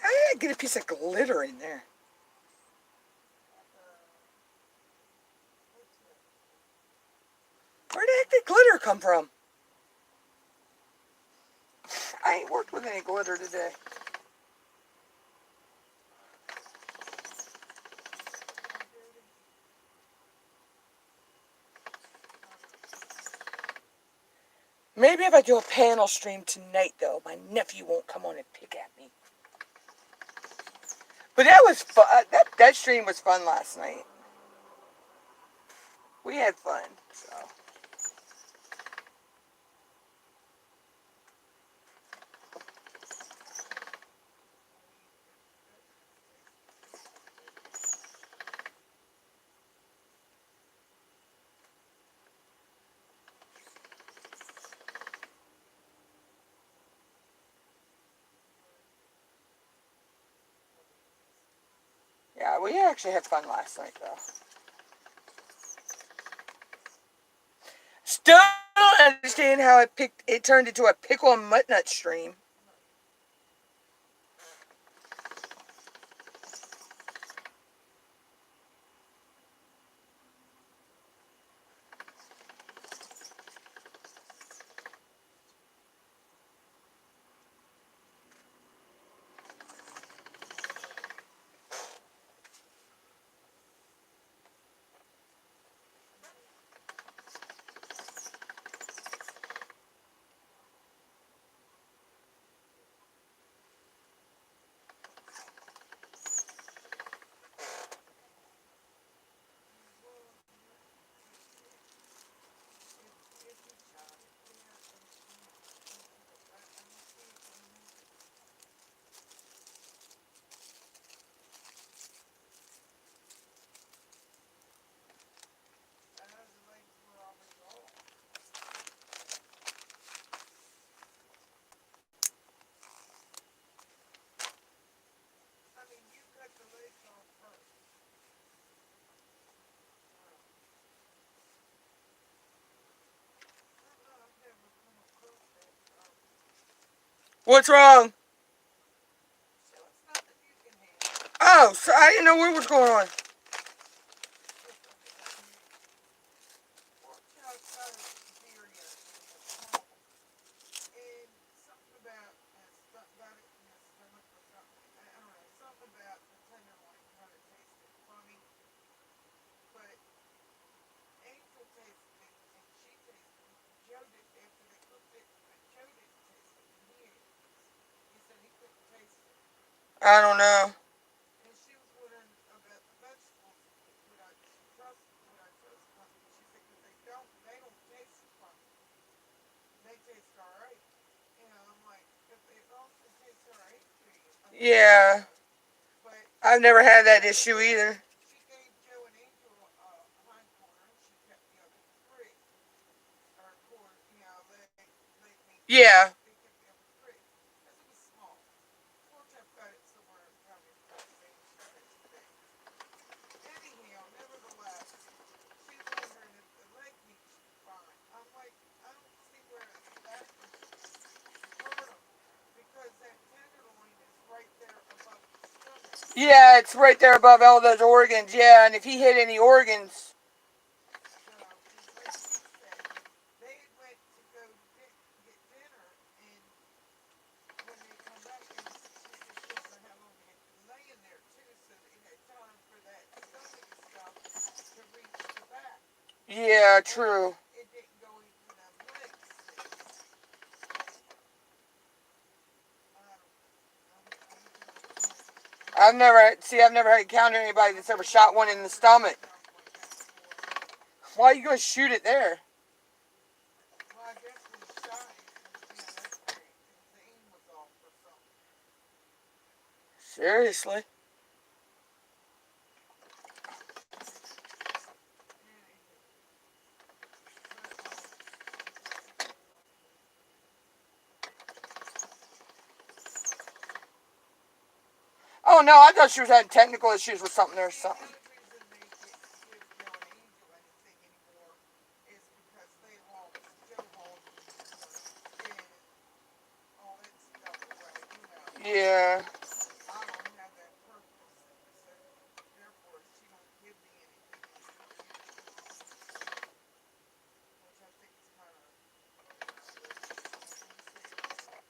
How did I get a piece of glitter in there? Where the heck did glitter come from? I ain't worked with any glitter today. Maybe if I do a panel stream tonight, though, my nephew won't come on and pick at me. But that was fun. That stream was fun last night. We had fun, so. Yeah, we actually had fun last night, though. Still don't understand how it turned into a pickle and muttnut stream. What's wrong? So it's not that you can handle. Oh, so I didn't know what was going on. Pork chop got a beer yesterday, a small one. And something about got it in his stomach or something. I don't know. Something about the tenderloin kind of tasted funny. But Angel tasted it and she tasted it. Joe did after they cooked it. Joe didn't taste it and he ate it. He said he couldn't taste it. I don't know. And she was wondering about the vegetables. Would I trust funky? She said because they don't taste funky. They taste all right. You know, I'm like, but they also taste all right to you. I mean, I don't Yeah. know. But I've never had that issue either. she gave Joe and Angel a hind quarter, and she kept the other three. Or quarter, you know, leg meat quarter. Yeah. They kept the other three because it was small. Poor Jeff got it somewhere down in Pennsylvania. She said it's big. Anyhow, nevertheless, she's wondering if the leg meat should be fine. I'm like, I don't see where that would hurt them because that tenderloin is right there above the stomach. Yeah, it's right there above all those organs. Yeah, and if he hit any organs. So, it's like she said, they had went to go get dinner, and when they come back, and she said she don't know how long they had been laying there too, so they had time for that stomach stuff to reach the back, Yeah, and true. it didn't go into them legs. See, I don't know. I'm telling you, I've never encountered anybody I've that's ever never shot one in the encountered stomach. stuff like that before. Why are you going to shoot it there? Well, I guess when he shot it, that's where his aim was off or something. Seriously. Anywho, but Oh no, I thought she was having technical issues with something or see, the something. only reason they didn't give Joe and Angel anything anymore is because Joe hauled the skin and all that stuff away. You know, Yeah. I don't have that purple, so therefore she don't give me anything anymore either, which I think is kind of, you know, what can you say about that?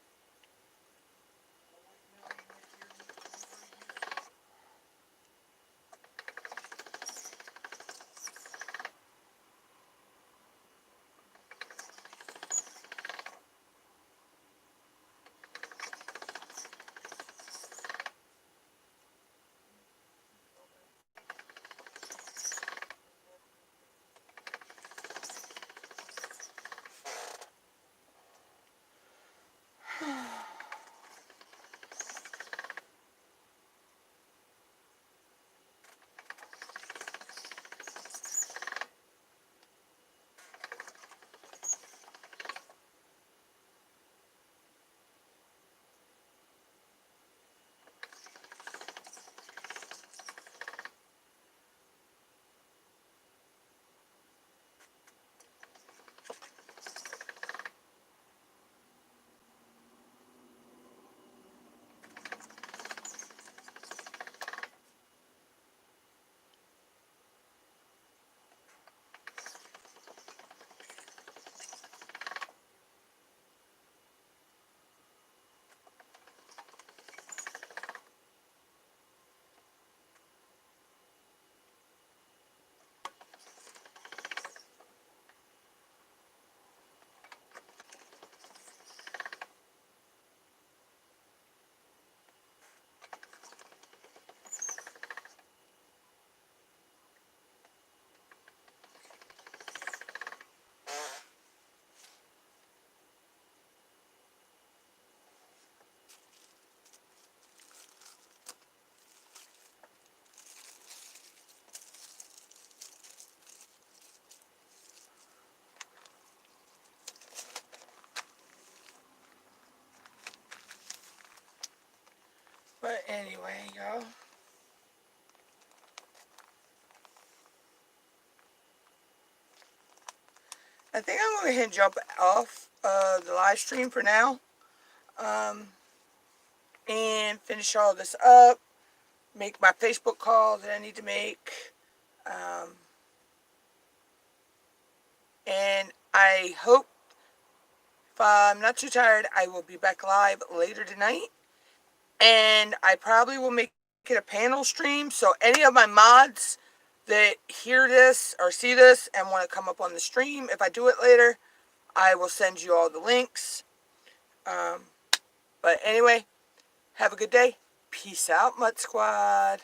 Always knowing that your meat never useless. You still there? But anyway, y'all. I think I'm going to go ahead and jump off the live stream for now. and finish all this up, make my Facebook call that I need to make. And I hope, if I'm not too tired, I will be back live later tonight. And I probably will make it a panel stream, so any of my mods that hear this or see this and want to come up on the stream, if I do it later, I will send you all the links. But anyway, have a good day. Peace out, Mutt Squad.